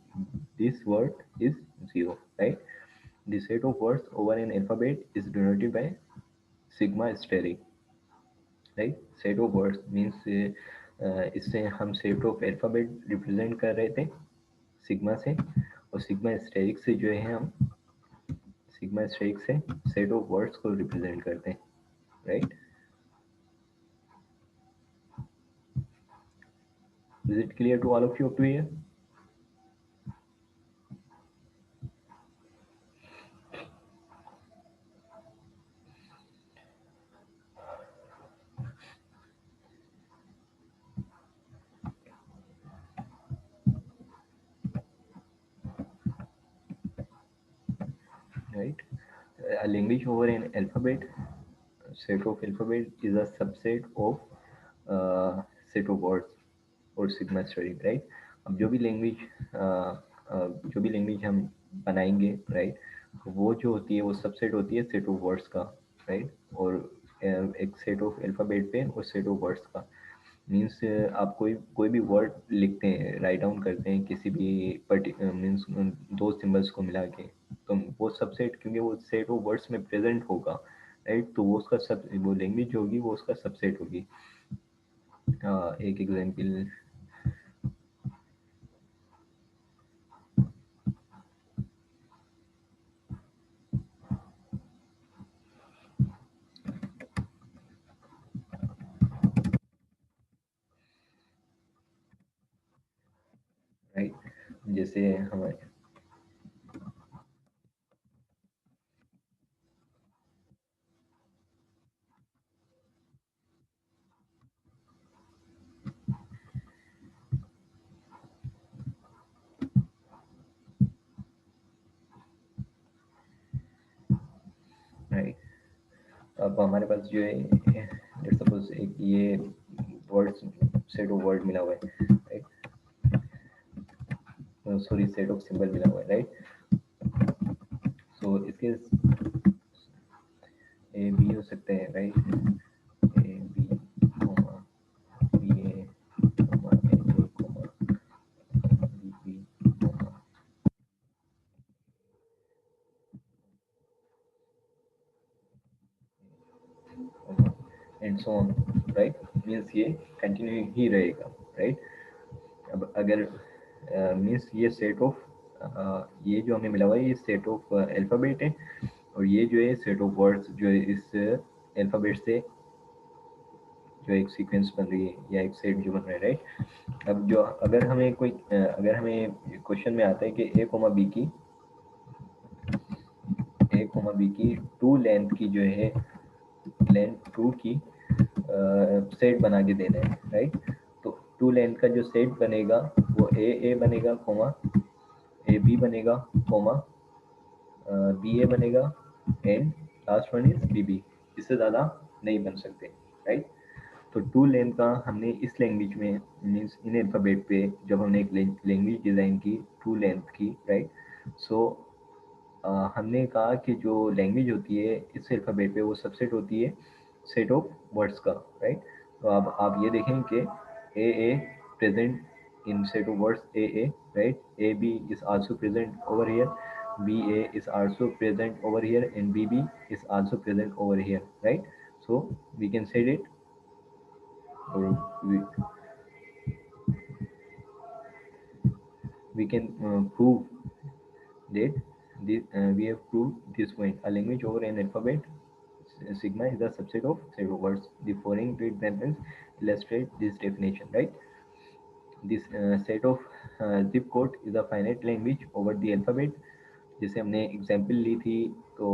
this word is 0, right? The set of words over an alphabet is denoted by sigma asterisk, right set of words means इससे हम set of alphabet represent कर रहे थे sigma से, और sigma asterisk से जो है हम सिग्मा एस्टेरिक से सेट ऑफ वर्ड्स को रिप्रेजेंट करते हैं, right? Is it clear to all of you up to here? Right? A language over an alphabet, set of alphabet is a subset of set of words और sigma study, right? अब जो भी language हम बनाएंगे, right, वो जो होती है वो सबसेट होती है सेट ऑफ वर्ड्स का, राइट? और एक सेट ऑफ अल्फ़ाबेट पे और सेट ऑफ वर्ड्स का मीन्स आप कोई भी वर्ड लिखते हैं, राइट डाउन करते हैं किसी भी मीन्स दो सिंबल्स को मिला के, तो वो सबसेट, क्योंकि वो सेट ऑफ वर्ड्स में प्रेजेंट होगा, राइट, तो वो उसका सब वो लैंग्वेज जो होगी वो उसका सबसेट होगी। एक एग्जांपल, राइट, जैसे हमारे, राइट, अब हमारे पास जो है लेट्स सपोज एक ये वर्ड सेट ऑफ वर्ड मिला हुआ है, right, sorry set of symbol मिला हुआ है, राइट? सो इसके ए बी हो सकते हैं, right? A B comma B A comma A comma B B comma and so on, right? Means ये कंटिन्यू ही रहेगा, राइट? अब अगर मीन्स ये सेट ऑफ ये जो हमें मिला हुआ है ये सेट ऑफ अल्फ़ाबेट है, और ये जो है सेट ऑफ वर्ड्स जो है इस अल्फ़ाबेट से जो एक सीक्वेंस बन रही है या एक सेट जो बन रहा है, राइट? अब जो अगर हमें क्वेश्चन में आता है कि ए कोमा बी की टू लेंथ की जो है लेंथ टू की सेट बना के देना है, राइट? तो टू लेंथ का जो सेट बनेगा वो ए बनेगा कोमा ए बी बनेगा कोमा बी ए बनेगा and last one is B B. इससे ज़्यादा नहीं बन सकते, राइट? तो टू लेंथ का हमने इस लैंग्वेज में मीन्स इन अल्फ़ाबेट पे जब हमने एक लैंग्वेज डिज़ाइन की टू लेंथ की, राइट? सो हमने कहा कि जो लैंग्वेज होती है इस अल्फ़ाबेट पे वो सबसेट होती है सेट ऑफ वर्ड्स का, राइट? तो अब आप ये देखें कि A present in set of words A, right? A B is also present over here, B A is also present over here, and BB is also present over here, right? So we can say it or we can prove that we have proved this point. A language over an alphabet, sigma is a subset of set of words. The following two examples illustrate this definition, right? This set of zip code is a finite language over the alphabet. जैसे हमने example ली थी, तो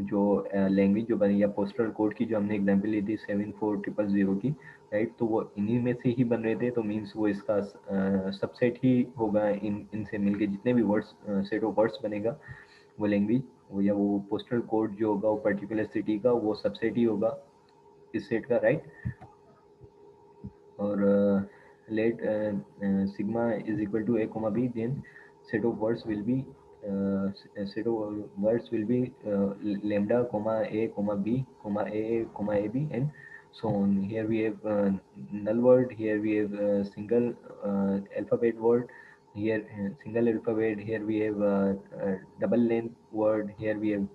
जो language जो बनी या postal code की जो हमने एग्जाम्पल ली थी 74000 की, राइट, तो वो इन्हीं में से ही बन रहे थे, तो मीन्स वो इसका सबसेट ही होगा। इनसे मिलके जितने भी वर्ड्स, सेट ऑफ वर्ड्स बनेगा, वो लैंग्वेज वो या वो पोस्टल कोड जो होगा वो पर्टिकुलर सिटी का वो सबसेट ही होगा इस सेट का, राइट। और let sigma is equal to a comma b, then set of words will be set of words will be lambda comma a comma b comma a comma ab and so on. Here we have null word, here we have single alphabet word, here single alphabet, here we have double length word, here we have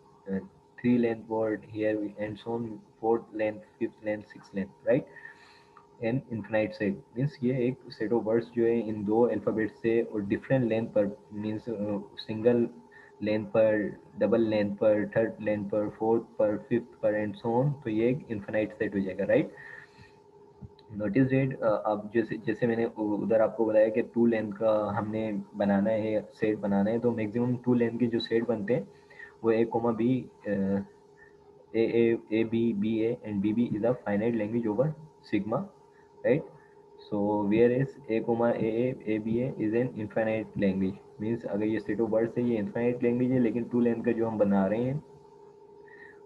three length word, here we, and so on, fourth length, fifth length, sixth length, right? An infinite set means ये एक set of words जो है इन दो alphabet से और different length पर, means single length पर, double length पर, थर्ड लेंथ पर, फोर्थ पर, फिफ्थ पर एंड सो ऑन, तो ये एक इन्फिनाइट सेट हो जाएगा, राइट। नोटिस डेट, अब जैसे जैसे मैंने उधर आपको बताया कि टू लेंथ का हमने बनाना है, सेट बनाना है, तो मैक्सिमम टू लेंथ के जो सेट बनते हैं वो A comma B, a b b a and b b is a finite language over sigma, right? So whereas a comma a b a is an infinite language, means अगर ये set of words है ये infinite language है, लेकिन to length का जो हम बना रहे हैं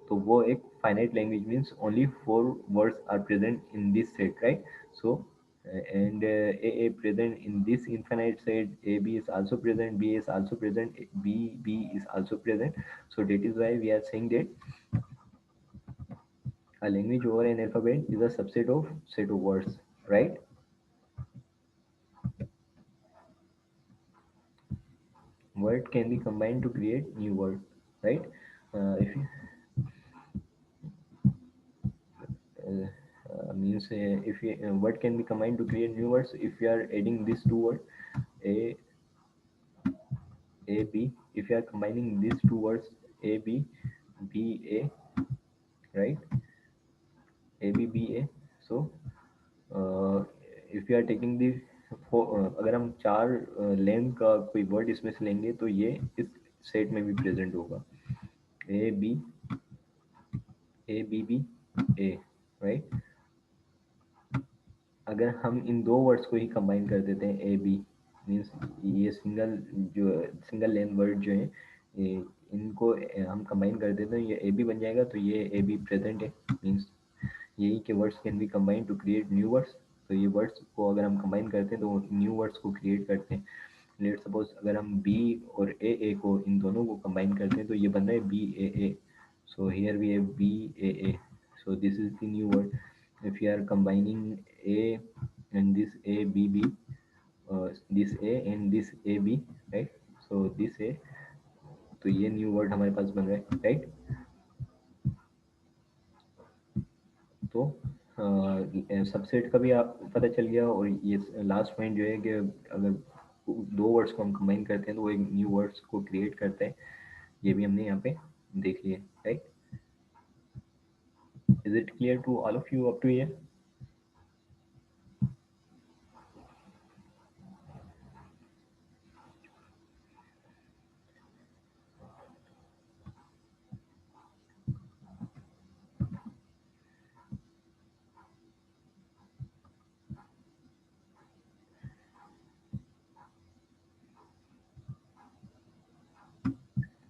तो वो एक finite language, means only four words are present in this set, right? So and a present in this infinite set, a b is also present, b is also present, b is also present. So that is why we are saying that a language over an alphabet is a subset of set of words, right? Word can be combined to create new word, right? If you, means if you, word can be combined to create new words. If you are adding these two words, a a b, if you are combining these two words, a b b a, right? A b b a. So if you are taking the, अगर हम चार length का कोई word इसमें से लेंगे तो ये इस सेट में भी प्रेजेंट होगा, A B B A, right. अगर हम इन दो वर्ड्स को ही कंबाइन कर देते हैं, ए बी, मीन्स ये सिंगल जो सिंगल लेंथ वर्ड जो है, ये इनको हम कंबाइन कर देते हैं, ये ए बी बन जाएगा, तो ये ए बी प्रेजेंट है, मीन्स यही के words can be combine to create new words. तो ये वर्ड्स को अगर हम कंबाइन करते हैं तो न्यू वर्ड्स को क्रिएट करते हैं। लेट सपोज अगर हम बी और ए को, इन दोनों को कंबाइन करते हैं तो ये बन रहा है B A. So here we have B A, so this is the new word. If you are combining A and this A B B, this A and this A B, right, so this A, तो ये new word हमारे पास बन रहा है, right. तो subset का भी आप पता चल गया, और ये लास्ट पॉइंट जो है कि अगर दो वर्ड्स को हम कंबाइन करते हैं तो वो एक न्यू वर्ड्स को क्रिएट करता है, ये भी हमने यहाँ पे देख लिया, right. Is it clear to all of you up to here?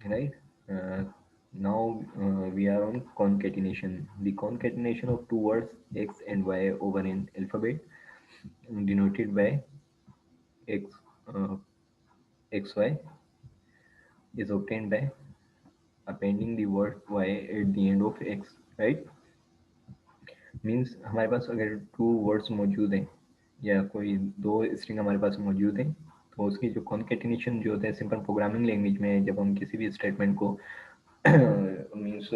Right. Uh, Now we are on concatenation. The concatenation of two words x and y over an alphabet denoted by x, uh, xy, is obtained by appending the word y at the end of x, right? Means हमारे पास अगर two words मौजूद हैं या कोई दो string हमारे पास मौजूद हैं, तो उसकी जो कॉन्केटिनेशन जो होता है सिंपल प्रोग्रामिंग लैंग्वेज में, जब हम किसी भी स्टेटमेंट को मीन्स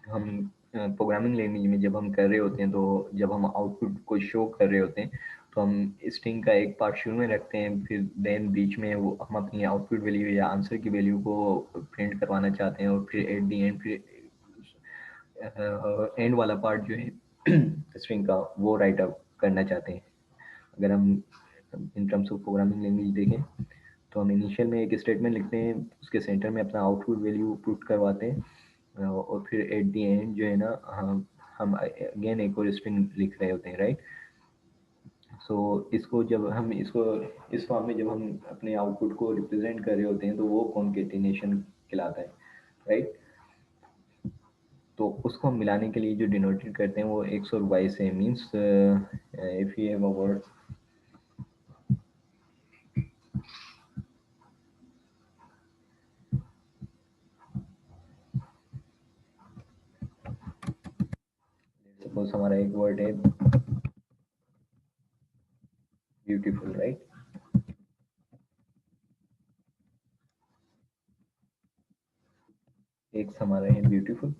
हम प्रोग्रामिंग लैंग्वेज में जब हम कर रहे होते हैं, तो जब हम आउटपुट को शो कर रहे होते हैं, तो हम स्ट्रिंग का एक पार्ट शुरू में रखते हैं, फिर देन बीच में वो हम अपनी आउटपुट वैल्यू या आंसर की वैल्यू को प्रिंट करवाना चाहते हैं, और फिर एट दी एंड फिर एंड वाला पार्ट जो है स्ट्रिंग का वो राइट अप करना चाहते हैं। अगर हम in terms of programming language देखें, तो हम इनिशियल में एक स्टेटमेंट लिखते हैं, उसके सेंटर में अपना आउटपुट वैल्यू पुट करवाते हैं, और फिर एट द एंड जो है ना, हम अगेन एक और स्ट्रिंग लिख रहे होते हैं, राइट। सो इसको जब हम इसको इस फॉर्म में जब हम अपने आउटपुट को रिप्रेजेंट कर रहे होते हैं, तो वो कॉन्केटिनेशन कहलाता है, राइट। तो उसको हम मिलाने के लिए जो डिनोटेड करते हैं वो एक्स और वाई से, means if you have a word, suppose हमारा एक वर्ड है ब्यूटीफुल, राइट। एक्स हमारा है ब्यूटीफुल,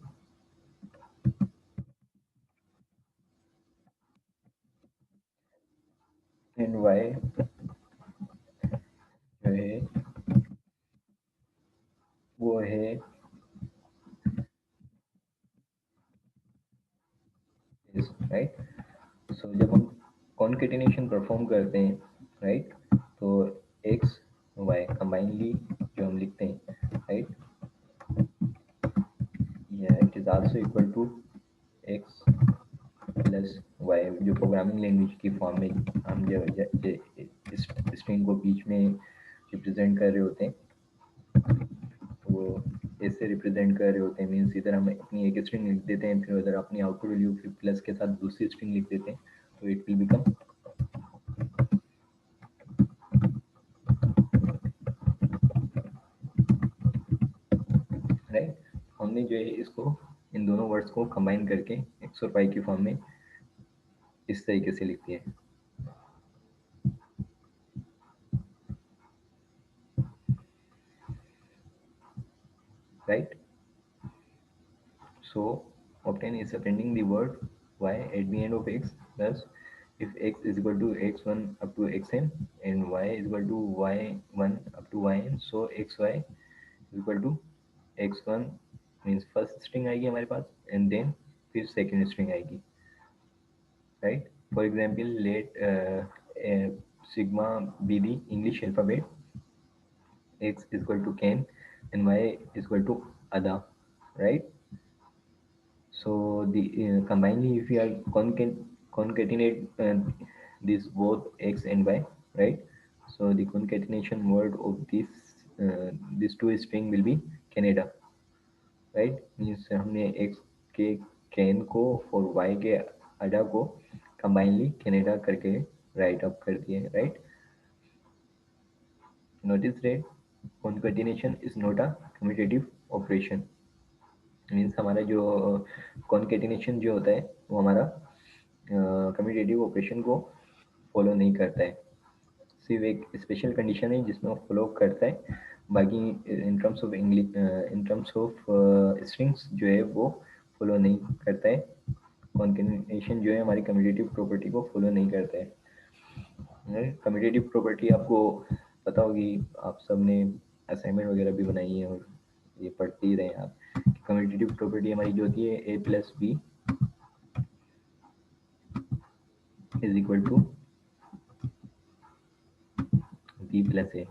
एंड वाई जो है वो है इस, राइट। सो जब हम कॉन्केटिनेशन परफॉर्म करते हैं, राइट, तो एक्स वाई कंबाइनली जो हम लिखते हैं, राइट, या it is also equal to X plus Y, जो प्रोग्रामिंग लैंग्वेज की फॉर्म में हम जो इस स्ट्रिंग को बीच में रिप्रेजेंट कर रहे होते हैं, वो ऐसे रिप्रेजेंट कर रहे होते हैं, मीन्स इधर हम अपनी एक स्ट्रिंग लिख देते हैं, फिर उधर अपनी आउटपुट वैल्यू फिर प्लस के साथ दूसरी स्ट्रिंग लिख देते हैं, तो इट विल बिकम, राइट। हमने जो है इसको इन दोनों वर्ड्स को कंबाइन करके एक्स और वाई की फॉर्म में इस तरीके से लिख दिया है, right. So obtain is appending the word y at the end of x. Thus, if x is equal to x1 up to xn and y is equal to y1 up to yn, so xy is equal to x1 means first string आएगी हमारे पास, and then फिर second string आएगी, right? For example, let sigma be the English alphabet, x is equal to Ken and y is equal to Ada, right? So the combinedly, if you are concatenate these both x and y, right? So the concatenation word of this these two string will be Canada, right? Means हमने x के can को और y के ada को combinedly Canada करके write up कर दिए, right? Notice that concatenation is not a commutative operation. Means हमारा जो कॉन्केटिनेशन जो होता है वो हमारा कम्यूटेटिव ऑपरेशन को फॉलो नहीं करता है, सिर्फ एक स्पेशल कंडीशन है जिसमें वो फॉलो करता है, बाकी in terms of English in terms of strings जो है वो फॉलो नहीं करता है। कॉन्केटिनेशन जो है हमारी कम्यूटेटिव प्रॉपर्टी को फॉलो नहीं करता है। कम्यूटेटिव प्रॉपर्टी आपको पता होगी, आप सबने असाइनमेंट वगैरह भी बनाई है और ये पढ़ते ही रहे आप। कम्यूटेटिव प्रॉपर्टी हमारी जो होती है A plus B is equal to B plus A,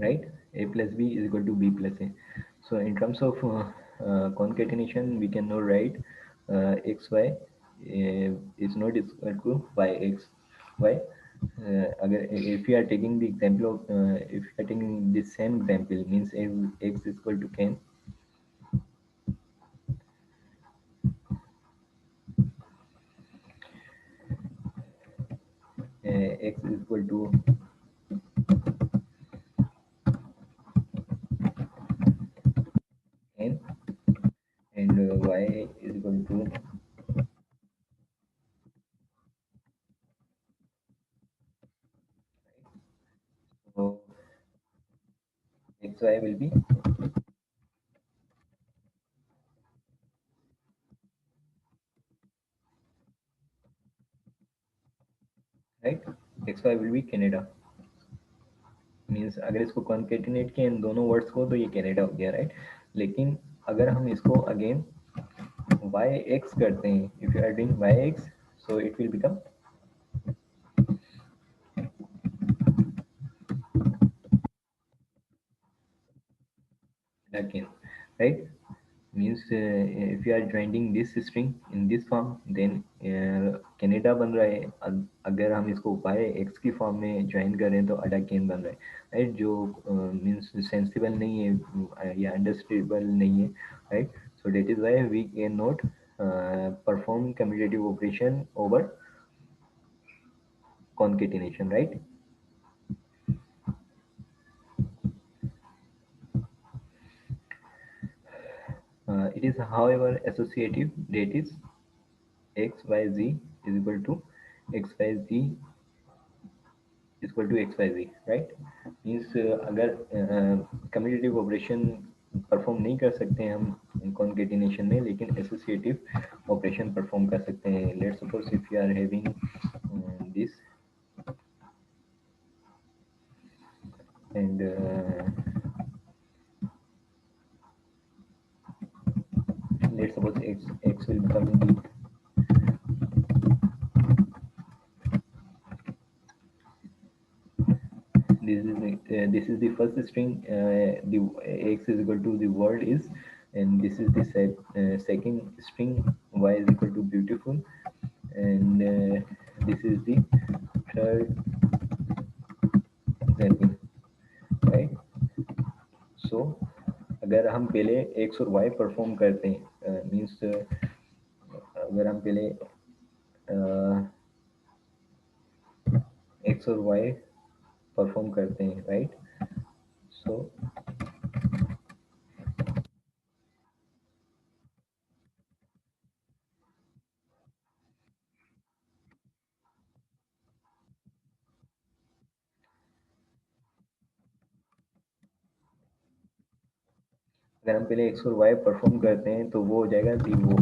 right? A plus b is equal to b plus a. So in terms of concatenation, we can now write xy is not equal to yx. Why? Agar, if you are taking the example of if you are taking the same example, means if x is equal to 10, x is equal to 10 and y is equal to, so xy will be right, xy will be Canada। Means अगर इसको concatenate किया इन दोनों words को तो ये Canada हो गया, right. लेकिन अगर हम इसको अगेन वाई एक्स करते हैं, if you are doing Y X, so it will become again, right। मीन्स if you are joining this string in this form then Canada बन रहा है। अगर हम इसको वाई एक्स की फॉर्म में ज्वाइन करें तो अडाकेन बन रहा है, राइट। जो मीन्स सेंसिबल नहीं है या अंडरस्टैंडेबल नहीं है, right. So that is why we can not perform commutative operation over concatenation, right। It is however associative, that is x y z is equal to x y z is equal to x y z, right। Means अगर commutative operation perform नहीं कर सकते हैं हम concatenation में, लेकिन associative operation perform कर सकते हैं। Let's suppose if you are having this and let's suppose x will become the this is the first string, the x is equal to the world is, and this is the second string y is equal to beautiful, and this is the third example, right। so अगर हम पहले x और y perform करते हैं, means अगर हम पहले x और y परफॉर्म करते हैं, राइट। सो अगर हम पहले x और y परफॉर्म करते हैं तो वो हो जाएगा दी वो।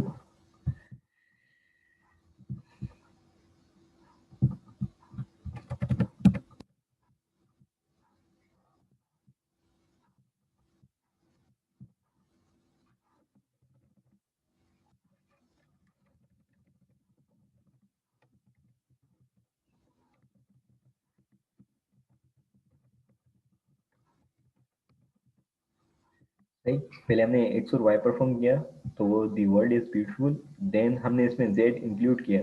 राइट, पहले हमने एक्स और वाई परफॉर्म किया तो वो the world is beautiful, then हमने इसमें जेड इंक्लूड किया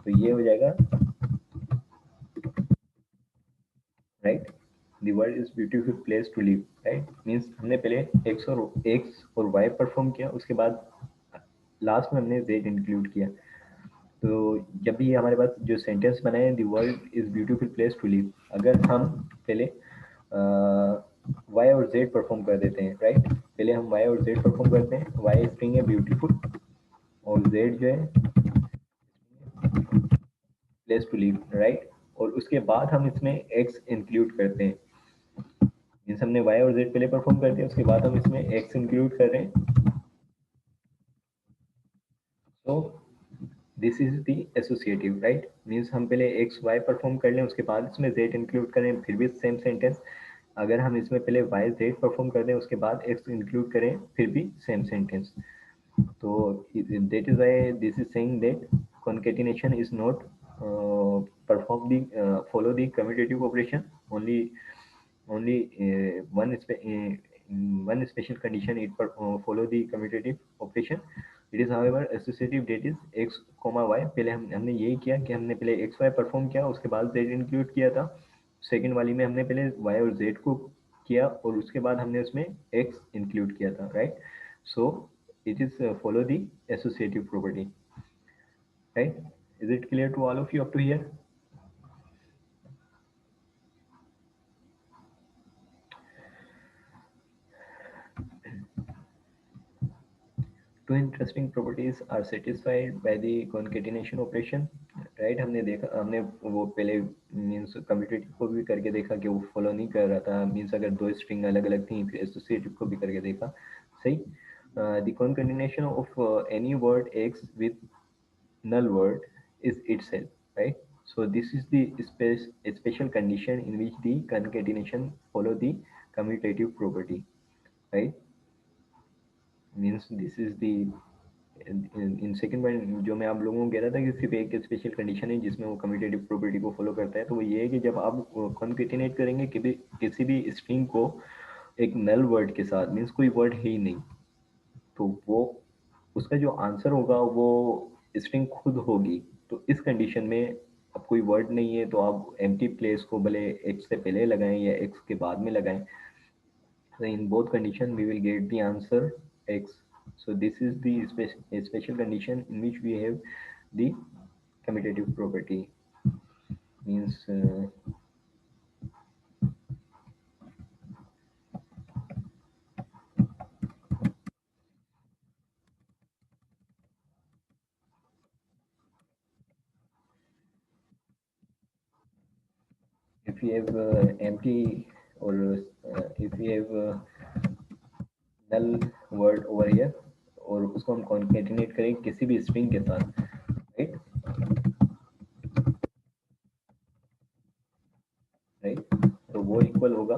तो ये हो जाएगा, right. The world is beautiful place to live, right. Means हमने पहले एक्स और वाई परफॉर्म किया, उसके बाद लास्ट में हमने जेड इंक्लूड किया। तो जब भी हमारे पास जो सेंटेंस बना है the world is beautiful place to live, अगर हम पहले वाई और जेड परफॉर्म कर देते हैं, राइट। पहले हम वाई और जेड परफॉर्म करते हैं, वाई स्ट्रिंग है ब्यूटीफुल और जेड जो है प्लेस टू लिव, राइट। और उसके बाद हम इसमें एक्स इंक्लूड करते हैं, मीन्स हमने वाई और जेड पहले परफॉर्म करते हैं, उसके बाद हम इसमें एक्स इंक्लूड कर रहे हैं। तो this is the associative, right. Means हम पहले एक्स वाई परफॉर्म कर लें, उसके बाद इसमें जेड इंक्लूड करें, फिर भी सेम सेंटेंस। अगर हम इसमें पहले वाई जेड परफॉर्म कर दें, उसके बाद एक्स इंक्लूड करें, फिर भी same sentence. So that is why this is saying that concatenation is not perform the follow the commutative operation, only one special condition it follow the commutative operation। it is however associative, that is x comma y। पहले हमने यही किया कि हमने पहले x y perform किया, उसके बाद z इंक्लूड किया था। सेकंड वाली में हमने पहले y और z को किया और उसके बाद हमने उसमें x इंक्लूड किया था, right. So it is follow the associative property, right। is it clear to all of you up to here? Two interesting properties are satisfied by the concatenation operation, right. हमने देखा, हमने वो पहले means commutative को भी करके देखा कि वो फॉलो नहीं कर रहा था, मीन्स अगर दो स्ट्रिंग अलग अलग थी, फिर एसोसिएटिव को भी करके देखा। सही। The concatenation of any word x with null word is itself, right? So this is the special condition in which the concatenation follow the commutative property, right? Means this is the in second point जो मैं आप लोगों को कह रहा था कि सिर्फ एक स्पेशल कंडीशन है जिसमें वो कम्यूटेटिव प्रॉपर्टी को फॉलो करता है, तो वो ये है कि जब आप कॉन्केटिनेट करेंगे किसी भी स्ट्रिंग को एक नल वर्ड के साथ, मीन्स कोई वर्ड है ही नहीं, तो वो उसका जो आंसर होगा वो स्ट्रिंग खुद होगी। तो इस कंडीशन में अब कोई वर्ड नहीं है तो आप एम्प्टी प्लेस को भले एक्स से पहले लगाएं या एक्स के बाद में लगाएं, so in both condition we will get the answer x. So this is the special condition in which we have the commutative property. Means if we have empty or if we have null word over here और उसको हम concatenate करें किसी भी string के साथ, right? Right? तो वो इक्वल होगा,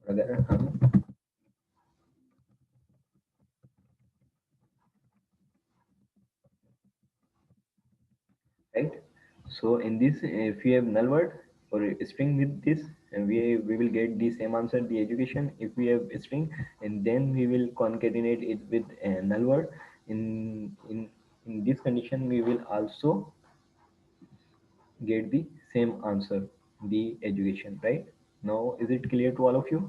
अगर हम right. So in this, if we have null word or a string with this, and we will get the same answer, the education. If we have a string, and then we will concatenate it with a null word. In this condition, we will also get the same answer, the education. Right now, is it clear to all of you?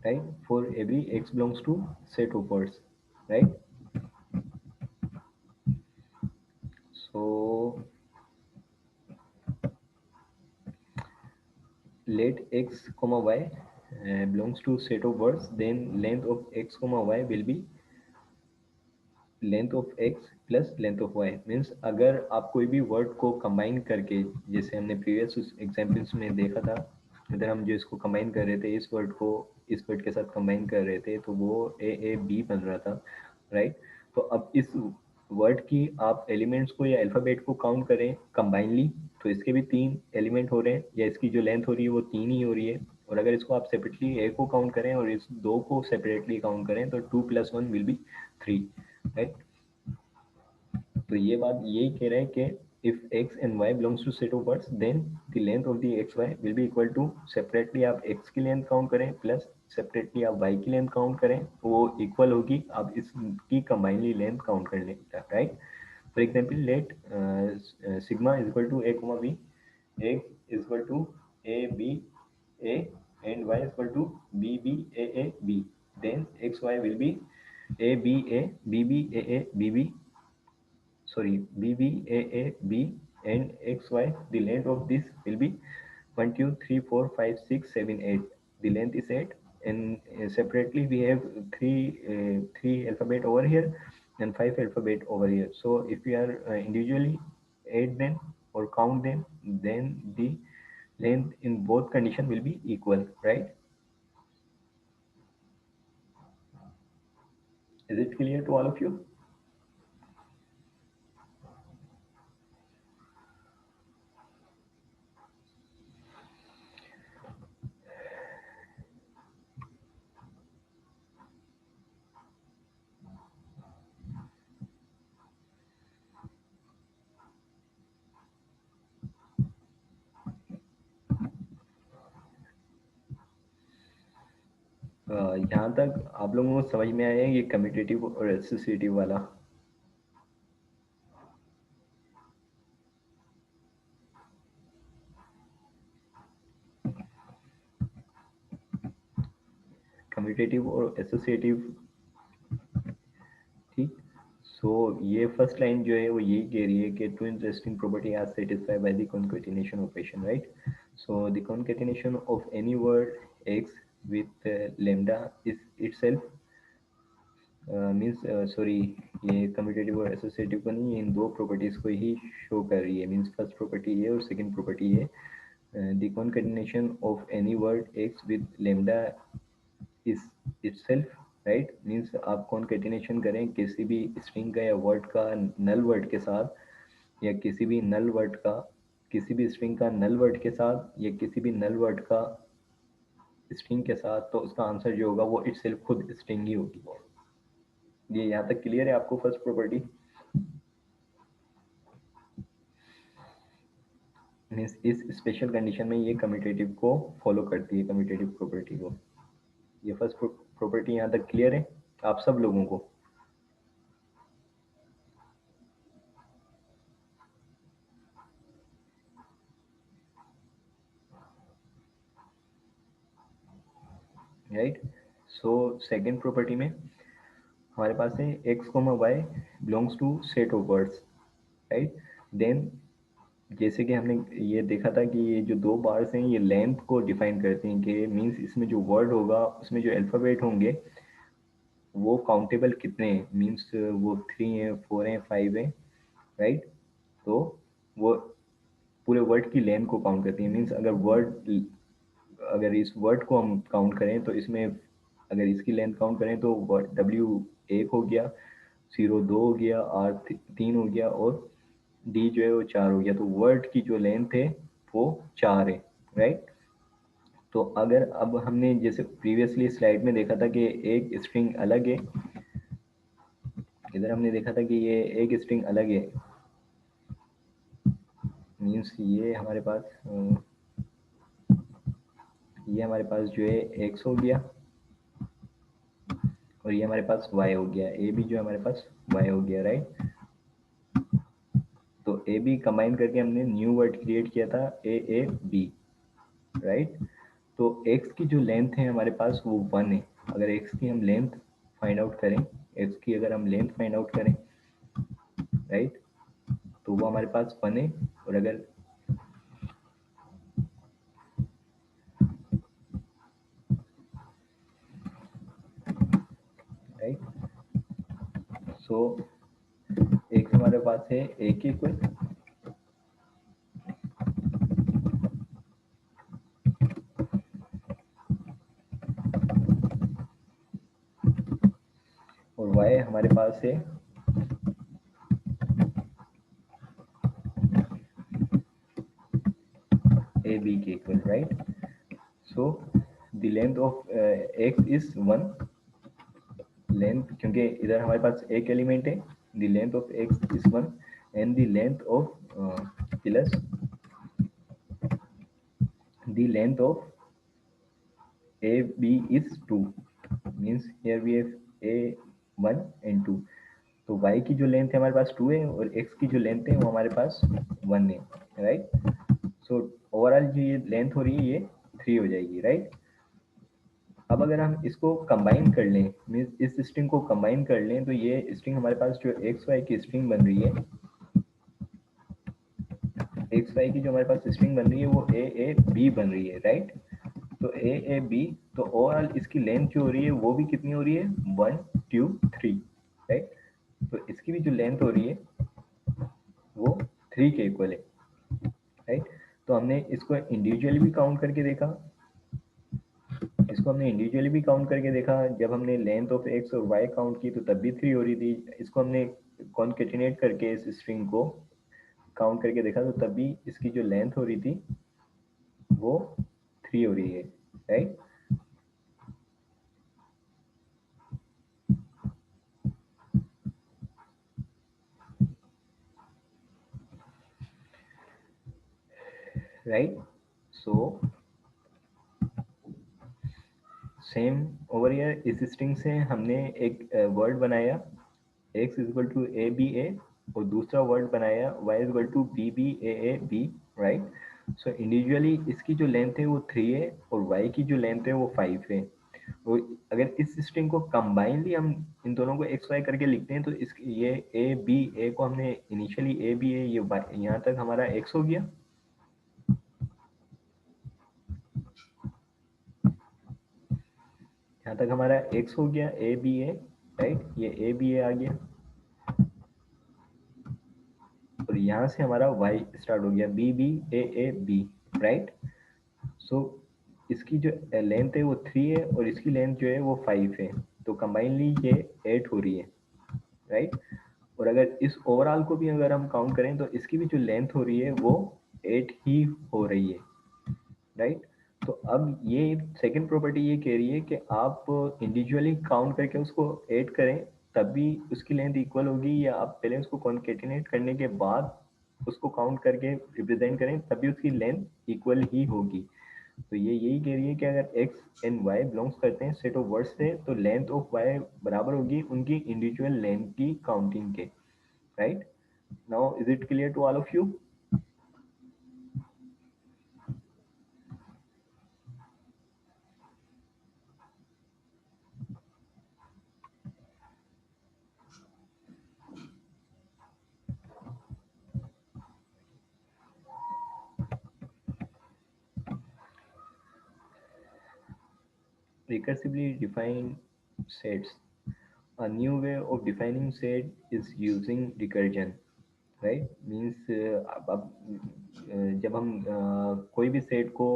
Right. For every x belongs to set of words. Right. So let x comma y belongs to set of words, then length of x comma y will be length of X plus length of Y. Means अगर आप कोई भी word को combine करके, जैसे हमने previous examples में देखा था, अगर हम जो इसको कंबाइन कर रहे थे, इस वर्ड को इस वर्ड के साथ कंबाइन कर रहे थे, तो वो ए बी बन रहा था, राइट। तो अब इस वर्ड की आप एलिमेंट्स को या अल्फ़ाबेट को काउंट करें कंबाइनली, तो इसके भी तीन एलिमेंट हो रहे हैं, या इसकी जो लेंथ हो रही है वो तीन ही हो रही है। और अगर इसको आप सेपरेटली ए को काउंट करें और इस दो को सेपरेटली काउंट करें, तो 2 + 1 विल बी 3, राइट। तो ये बात यही कह रहा है कि if x and y belongs to set of words, then the length of the xy will be equal to, separately आप x की लेंथ काउंट करें प्लस सेपरेटली आप y की लेंथ काउंट करें, तो वो इक्वल होगी आप इसकी कंबाइनली लेंथ काउंट कर लें, right. For example let sigma is equal to a comma b, x is equal to a b a and y is equal to b b a b, then xy will be a b a b b a b b, sorry, BBAAB and XY. The length of this will be 1, 2, 3, 4, 5, 6, 7, 8. The length is 8, and separately we have three alphabet over here and 5 alphabet over here. So if we are individually add them or count them, then the length in both condition will be equal, right? Is it clear to all of you? यहाँ तक आप लोगों को समझ में आया ये commutative और एसोसिएटिव वाला? कम्यूटेटिव और एसोसिएटिव, ठीक। सो ये फर्स्ट लाइन जो है वो यही कह रही है कि two interesting property are satisfied by the concatenation operation, right. So the concatenation of any word X with lambda is itself means sorry, ये कम्यूटेटिव और एसोसिएटिव को नहीं, इन दो प्रॉपर्टीज को ही शो कर रही है। मीन्स फर्स्ट प्रॉपर्टी ये और सेकंड प्रॉपर्टी ये, the concatenation of any word x with lambda is itself, right. Means आप कॉन्केटिनेशन करें किसी भी स्ट्रिंग का या वर्ड का नल वर्ड के साथ, या किसी भी नल वर्ड का, किसी भी स्ट्रिंग का नल वर्ड के साथ, या किसी भी नल वर्ड का स्ट्रिंग के साथ, तो उसका आंसर जो होगा वो इटसेल्फ खुद स्ट्रिंग ही होगी। ये यहाँ तक क्लियर है आपको फर्स्ट प्रॉपर्टी? मीन्स इस स्पेशल कंडीशन में ये कम्यूटेटिव को फॉलो करती है, कम्यूटेटिव प्रॉपर्टी को। ये फर्स्ट प्रॉपर्टी यहाँ तक क्लियर है आप सब लोगों को? राइट। सो सेकेंड प्रॉपर्टी में हमारे पास है X comma Y belongs to set of words, right. Then जैसे कि हमने ये देखा था कि ये जो दो बार्स हैं ये लेंथ को डिफाइन करते हैं, कि मीन्स इसमें जो वर्ड होगा उसमें जो अल्फ़ाबेट होंगे वो काउंटेबल कितने हैं, मीन्स वो 3 हैं, 4 हैं, 5 हैं, राइट। तो वो पूरे वर्ड की लेंथ को काउंट करती है। मीन्स अगर इस वर्ड को हम काउंट करें तो इसमें अगर इसकी लेंथ काउंट करें तो वर्ड डब्ल्यू एक हो गया, जीरो दो हो गया, आर तीन हो गया, और डी जो है वो चार हो गया। तो वर्ड की जो लेंथ है वो चार है, राइट। तो अगर अब हमने जैसे प्रीवियसली स्लाइड में देखा था कि एक स्ट्रिंग अलग है, इधर हमने देखा था कि ये एक स्ट्रिंग अलग है, मीन्स ये हमारे पास ये हमारे पास जो है एक्स हो गया, और ये हमारे पास y हो गया, ए बी जो है हमारे पास y हो गया, राइट। तो ए बी कंबाइन करके हमने न्यू वर्ड क्रिएट किया था ए बी, राइट। तो x की जो लेंथ है हमारे पास वो 1 है। अगर x की हम लेंथ फाइंड आउट करें, x की अगर हम लेंथ फाइंड आउट करें, राइट, तो वो हमारे पास 1 है। और अगर राइट, सो x हमारे पास है a के इक्वल, और y हमारे पास है ए बी के equal, right. So the length of x is 1, length क्योंकि इधर हमारे पास एक एलिमेंट है, the length of x is 1 and the length of plus the length of a b is 2, means here we have a 1 and 2। तो y की जो length है हमारे पास 2 है, और x की जो लेंथ है वो हमारे पास 1 है, राइट। सो ओवरऑल जो ये लेंथ हो रही है ये 3 हो जाएगी, राइट। अब अगर हम इसको कंबाइन कर लें, मीन्स इस स्ट्रिंग को कंबाइन कर लें, तो ये स्ट्रिंग हमारे पास जो एक्स वाई की स्ट्रिंग बन रही है, एक्स वाई की जो हमारे पास स्ट्रिंग बन रही है वो ए बी बन रही है, राइट। तो ए बी, तो ओवरऑल इसकी लेंथ जो हो रही है वो भी कितनी हो रही है, 1 2 3, राइट। तो इसकी भी जो लेंथ हो रही है वो 3 के इक्वल है, राइट। तो हमने इसको इंडिविजुअली भी काउंट करके देखा, इसको हमने इंडिविजुअली भी काउंट करके देखा, जब हमने लेंथ ऑफ एक्स और वाई काउंट की तो तब भी 3 हो रही थी। इसको हमने कॉन्केटिनेट करके इस स्ट्रिंग को काउंट करके देखा तो तब भी इसकी जो लेंथ हो रही थी वो 3 हो रही है, right. Right, so same over here this string से हमने एक वर्ड बनाया x is equal to A B A, और दूसरा वर्ड बनाया y is equal to B B A B, right. So individually इसकी जो लेंथ है वो 3 है और y की जो लेंथ है वो 5 है। वो अगर इस स्ट्रिंग को कंबाइनली हम इन दोनों को एक्स वाई करके लिखते हैं तो इस ये ए बी, ए को हमने इनिशियली ए बी ए ये यहाँ तक हमारा एक्स हो गया, यहाँ तक हमारा एक्स हो गया ए बी ए, राइट, ये ए बी ए आ गया, और यहाँ से हमारा वाई स्टार्ट हो गया B B A B, right. So इसकी जो लेंथ है वो 3 है और इसकी लेंथ जो है वो 5 है, तो कंबाइनली ये 8 हो रही है, राइट। और अगर इस ओवरऑल को भी अगर हम काउंट करें तो इसकी भी जो लेंथ हो रही है वो 8 ही हो रही है, राइट। तो अब ये सेकंड प्रॉपर्टी ये कह रही है कि आप इंडिविजुअली काउंट करके उसको ऐड करें तब भी उसकी लेंथ इक्वल होगी, या आप पहले उसको कॉन्केटिनेट करने के बाद उसको काउंट करके रिप्रेजेंट करें तभी उसकी लेंथ इक्वल ही होगी। तो ये यही कह रही है कि अगर x एंड y बिलोंग्स करते हैं सेट ऑफ वर्ड्स से तो लेंथ ऑफ y बराबर होगी उनकी इंडिविजुअल लेंथ की काउंटिंग के, right. Now is it clear to all of you? Recursively defined sets. A new way of defining set is using recursion, right? Means जब हम कोई भी सेट को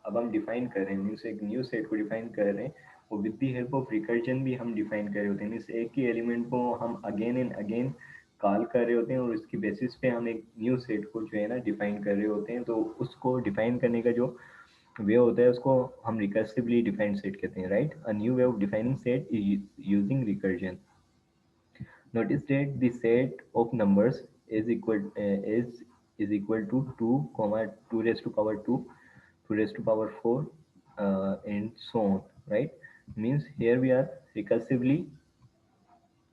अब हम डिफाइन कर रहे हैं, मीन्स एक न्यू सेट को डिफाइन कर रहे हैं, वो with the help of recursion भी हम डिफाइन कर रहे होते हैं। मीन्स एक ही एलिमेंट को हम अगेन एंड अगेन कॉल कर रहे होते हैं और उसकी बेसिस पे हम एक न्यू सेट को जो है ना डिफाइन कर रहे होते हैं। तो उसको डिफाइन करने का जो वे होता है उसको हम रिकर्सिवली डिफाइंड सेट कहते हैं, right. A new way of defining set is using recursion. Notice that the set of numbers is equal to 2 comma 2 raised to power 2, 2 raised to power 4, and so on, right? Means here we are recursively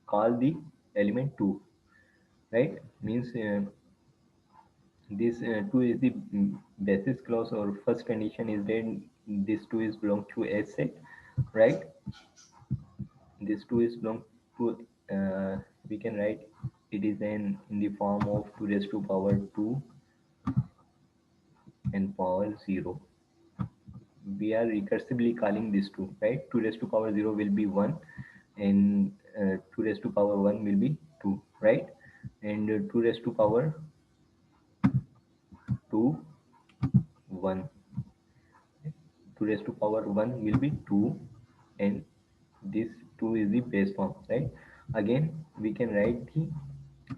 call the element 2, right? Means this 2 is the basis clause or first condition is that this 2 is belong to a set, right? This 2 is belong to we can write it is in the form of 2 raised to power 2 and power 0. We are recursively calling this 2, right? 2 raised to power 0 will be 1 and 2 raised to power 1 will be 2, right? And 2 raised to power 2 1, 2 raised to power 1 will be 2, and this 2 is the base form, right? Again we can write the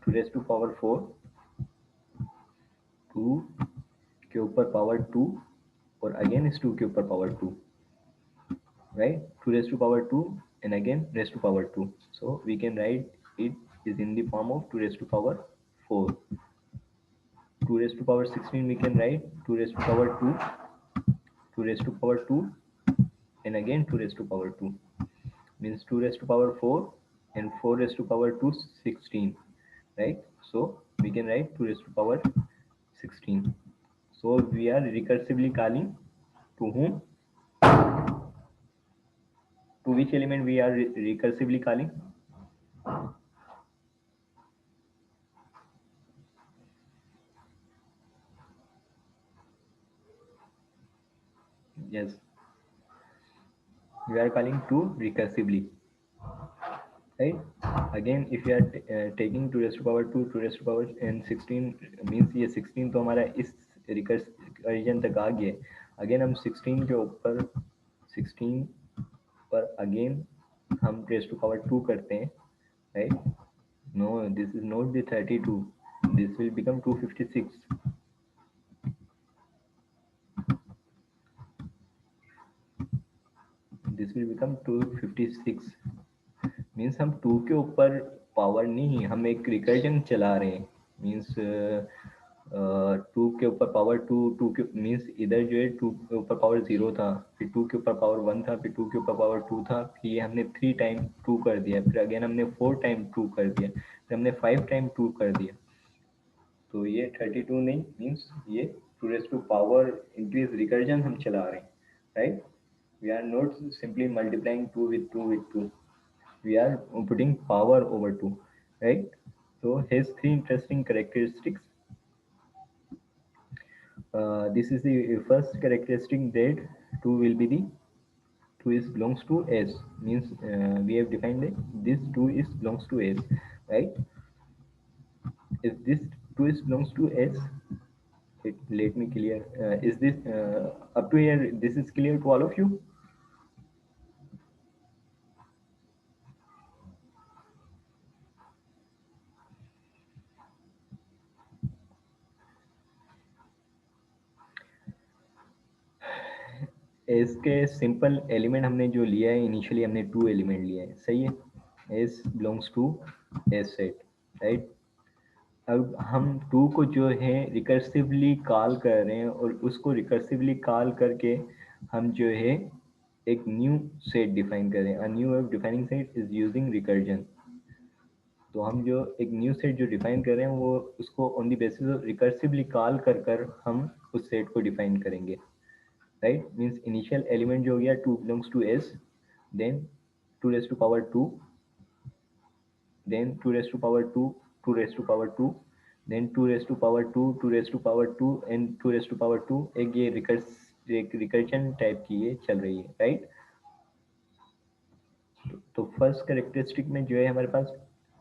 2 raised to power 4 2 के ऊपर power 2 और again इस 2 के ऊपर power 2, right? 2 raised to power 2 and again raised to power 2, so we can write it is in the form of 2 raised to power 4. 2 raised to power 16 we can write 2 raised to power 2, 2 raised to power 2 and again 2 raised to power 2, means 2 raised to power 4 and 4 raised to power 2 16, right? So we can write 2 raised to power 16. So we are recursively calling to whom? To which element we are recursively calling? Yes, we are calling to recursively, right? Again if you are taking 2 raised to power 2, 2 raised to power and 16, means ये 16 तो हमारा इस recursion तक आ गया। Again हम 16 के ऊपर 16 पर अगेन हम रेस टू पावर 2 करते हैं, right? No, this is not the 32, this will become 256, this will become 256, means हम 2 के ऊपर पावर नहीं, हम एक रिकर्जन चला रहे हैं। मीन्स 2 के ऊपर पावर 2, 2 के मीन्स इधर जो है 2 के ऊपर पावर 0 था, फिर 2 के ऊपर पावर 1 था, फिर 2 के ऊपर पावर 2 था, फिर ये हमने 3 टाइम 2 कर दिया, फिर अगेन हमने 4 टाइम 2 कर दिया, फिर हमने 5 टाइम 2 कर दिया। तो ये 32 नहीं, मीन्स ये 2 raise to power increase recursion हम चला रहे हैं, राइट? We are not simply multiplying 2 with 2 with 2. We are putting power over 2, right? So has three interesting characteristics. This is the first characteristic, that 2 will be the 2 is belongs to S, means we have defined that this 2 is belongs to S, right? If this 2 is belongs to S, let me clear. Is this up to here? This is clear to all of you? S के simple element हमने जो लिया है, initially हमने 2 element लिया है, सही है। S belongs to S set, right. अब हम 2 को जो है रिकर्सिवली कॉल कर रहे हैं, और उसको रिकर्सिवली कॉल करके हम जो है एक न्यू सेट डिफाइन कर रहे हैं। A new way of defining set is using recursion. तो हम जो एक न्यू सेट जो डिफाइन कर रहे हैं, वो उसको on the basis of recursively call कर कर हम उस सेट को डिफाइन करेंगे, राइट। मीन्स इनिशियल एलिमेंट जो हो गया 2 belongs to S, then 2 raise to power 2, then 2 raised to power 2, 2 raised to power 2, then 2 raised to power 2, 2 raised to power 2 and 2 raised to power 2। एक ये recursion type की ये चल रही है, राइट। तो फर्स्ट कैरेक्टरिस्टिक में जो है हमारे पास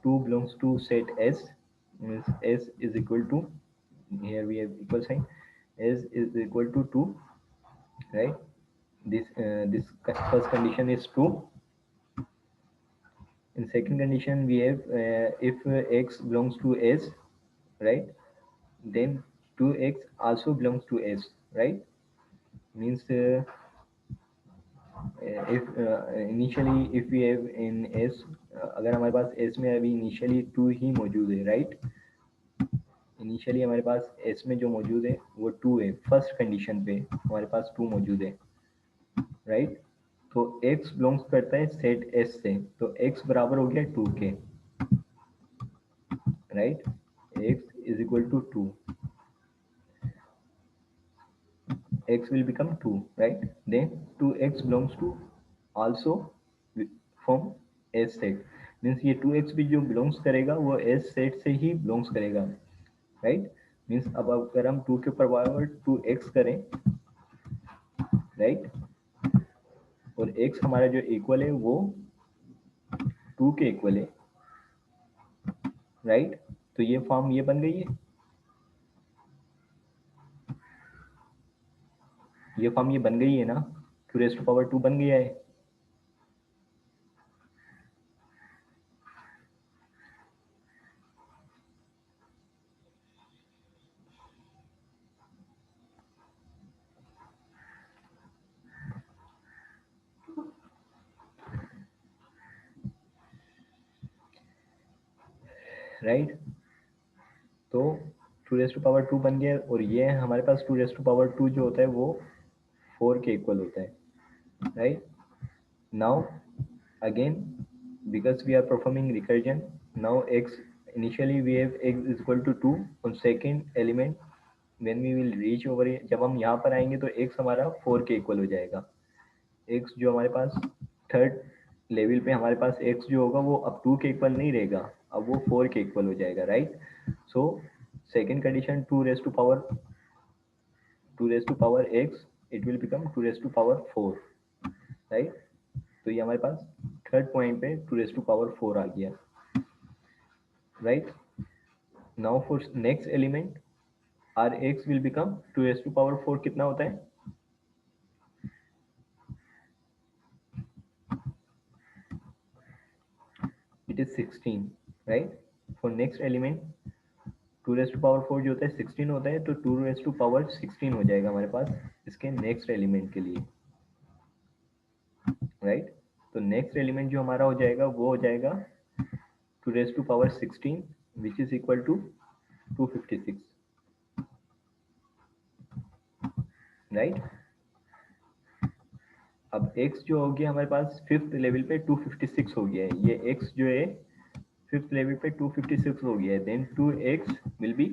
2 belongs to set S, means S is equal to, here we have equal sign, s is equal to 2, right? This first condition is true. In second condition we have, if x belongs to s, right, then 2x also belongs to s, right? Means if initially if we have in s, अगर हमारे पास s में अभी initially 2 ही मौजूद है, right. Initially हमारे पास s में जो मौजूद है वो 2 है, फर्स्ट कंडीशन पे हमारे पास 2 मौजूद है, राइट। तो x बिलोंग्स करता है सेट s से, तो x बराबर हो गया 2 के, right. x is equal to 2, x will become 2, right? Then 2x belongs to also from s set, means ये 2x भी जो belongs करेगा वो s set से ही belongs करेगा, right? means अब अगर हम 2 के ऊपर पावर 2x करें, right, और x हमारा जो इक्वल है वो 2 के इक्वल है, right? तो ये फॉर्म ये बन गई है, ये फॉर्म ये बन गई है ना, 2 रेज टू पावर 2 बन गया है, राइट। तो 2 रेज टू पावर 2 बन गया, और ये हमारे पास 2 रेज टू पावर 2 जो होता है वो 4 के इक्वल होता है, right? Now again, because we are performing recursion, now x, initially we have x is equal to 2 on second element, when we will reach over here, जब हम यहाँ पर आएंगे तो x हमारा 4 के इक्वल हो जाएगा। x जो हमारे पास थर्ड लेवल पे हमारे पास x जो होगा वो अब 2 के इक्वल नहीं रहेगा, अब वो 4 के इक्वल हो जाएगा, right. So second condition 2 raise to power x, it will become 2 raise to power 4, right. तो ये हमारे पास थर्ड पॉइंट पे 2 रेज टू पावर 4 आ गया, right. Now for next element our X will become 2 raise to power 4 कितना होता है, it is 16, right. For next element 2 raise to power 4 जो होता है 16 होता है, तो 2 रेज टू पावर 16 हो जाएगा हमारे पास इसके नेक्स्ट एलिमेंट के लिए, राइट। तो नेक्स्ट एलिमेंट जो हमारा हो जाएगा वो हो जाएगा 2 raise to power 16 which is equal to 256, right. अब x जो हो गया हमारे पास फिफ्थ लेवल पे 256 हो गया है, ये x जो है फिफ्थ लेवल पे 256 हो गया है, देन 2x विल बी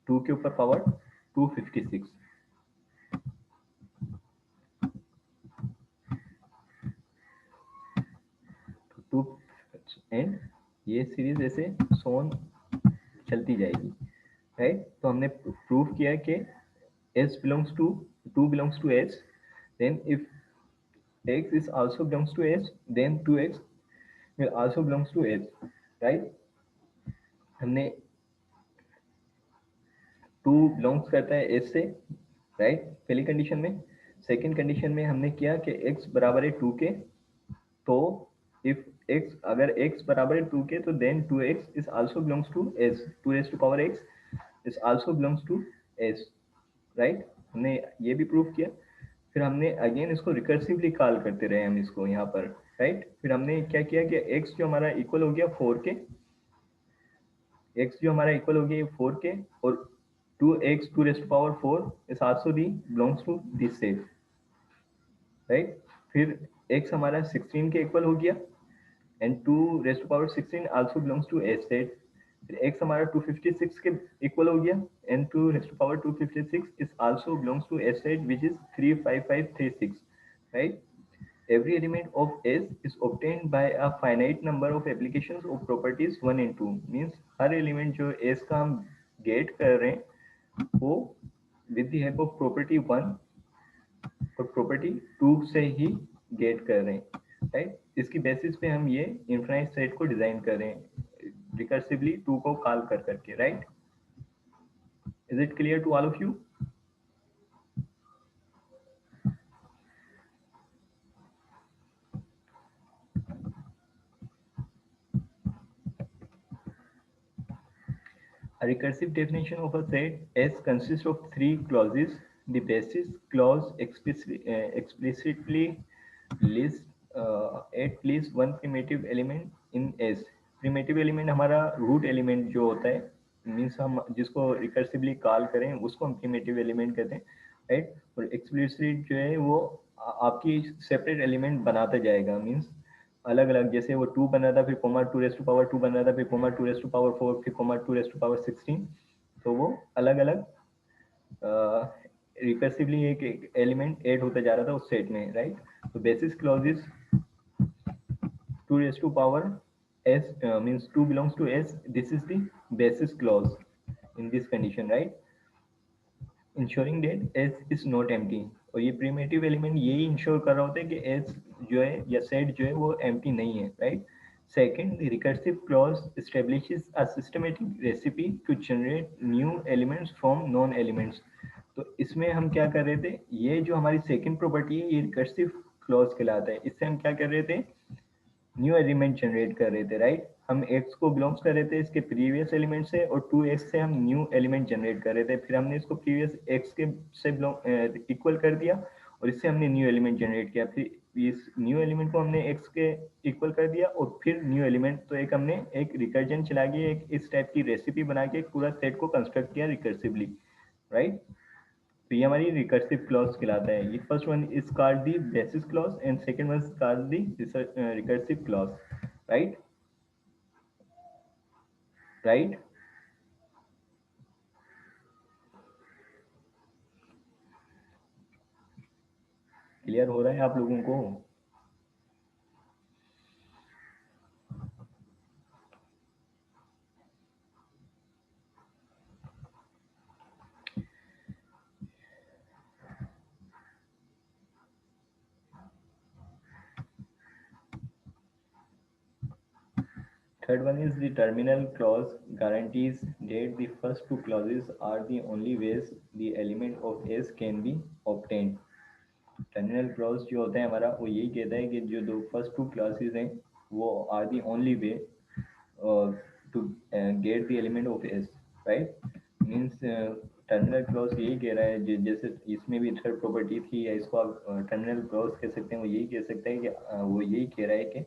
2 के ऊपर पावर 256, टू एंड ये सीरीज ऐसे सोन चलती जाएगी, राइट। तो हमने प्रूव किया कि s belongs to 2 belongs to s, then if x is also belongs to s, then 2x will also belongs to s, right। हमने 2 बिलोंग्स करता है s से, राइट, पहली कंडीशन में। सेकंड कंडीशन में हमने किया कि x बराबर है 2 के, तो इफ x अगर x बराबर है 2 के तो then 2x is also belongs to s, 2 raise to power x is also belongs to s, right. हमने ये भी प्रूव किया। फिर हमने अगेन इसको रिकर्सिवली कॉल करते रहे हम इसको यहाँ पर, राइट। फिर हमने क्या किया कि x जो हमारा इक्वल हो गया 4 के, x जो हमारा इक्वल हो गया 4 के, और 2x 2 raise to power 4 is also the belongs to this set, right. फिर x हमारा 16 के इक्वल हो गया and 2 raise to power 16 also belongs to s set. फिर x हमारा 256 के इक्वल हो गया and 2 raise to power 256 is also belongs to s set which is 35536, right. Every element of S is obtained by a finite number of applications of properties 1 and 2, means her element जो S का हम gate कर रहे हैं वो with the help of property 1 और property 2 से ही gate कर रहे हैं, राइट। इसकी बेसिस पे हम ये इनफाइनाइट सेट को डिजाइन कर रहे हैं रिकर्सिवली 2 को कॉल कर करके, right. Is it clear to all of you? A recursive definition of a set S consists of three clauses. The basis clause explicitly lists at least one primitive element in S. Primitive element हमारा root element जो होता है, means हम जिसको recursively call करें उसको हम primitive element कहते हैं, राइट। और एक्सप्लिसिट जो है वो आपकी सेपरेट एलिमेंट बनाता जाएगा, मीन्स अलग अलग, जैसे वो 2 बन रहा था, फिर कोमा 2 रेस टू पावर 2 बन रहा था, फिर कोमा 2 रेस टू पावर 4, फिर कोमा 2 रेस टू पावर 16, तो वो अलग अलग रिकर्सिवली एक एलिमेंट ऐड होता जा रहा था उस सेट में, राइट। तो basis clauses 2 raised to power s means 2 belongs to s, this is the basis clause in this condition, right, ensuring that s is not empty। और ये प्रिमिटिव एलिमेंट यही इंश्योर कर रहा होता है कि s जो है या सेट जो है वो एम्प्टी नहीं है, right. Second, the recursive clause establishes a systematic recipe to generate new elements from known elements। तो इसमें हम क्या कर रहे थे, ये जो हमारी सेकेंड प्रॉपर्टी है ये रिकर्सिव क्लॉज कहलाता है। इससे हम क्या कर रहे थे, न्यू एलिमेंट जनरेट कर रहे थे, राइट। हम x को बिलोंग्स कर रहे थे इसके प्रीवियस एलिमेंट से और 2x से हम न्यू एलिमेंट जनरेट कर रहे थे, फिर हमने इसको प्रीवियस x के से इक्वल कर दिया और इससे हमने न्यू एलिमेंट जनरेट किया, फिर इस न्यू एलिमेंट को हमने x के इक्वल कर दिया और फिर न्यू एलिमेंट, तो एक हमने एक रिकर्जन चला के एक इस टाइप की रेसिपी बना के पूरा सेट को कंस्ट्रक्ट किया रिकर्सिवली, राइट। तो ये हमारी रिकर्सिव क्लॉज कहलाता है। ये first one is called the basis clause and second one is called the recursive clause, right, right. Clear हो रहा है आप लोगों को? Third one is the terminal clause guarantees that the first two clauses are the only ways the element of S can be obtained। Terminal clause जो होता है हमारा वो यही कहता है कि जो दो फर्स्ट टू क्लासेस हैं वो are the only way to get the element of S, right. Means terminal clause यही कह रहा है, जैसे इसमें भी थर्ड प्रॉपर्टी थी या इसको आप टर्मिनल क्लॉज कह सकते हैं, वो यही कह सकते हैं कि वो यही कह रहा है कि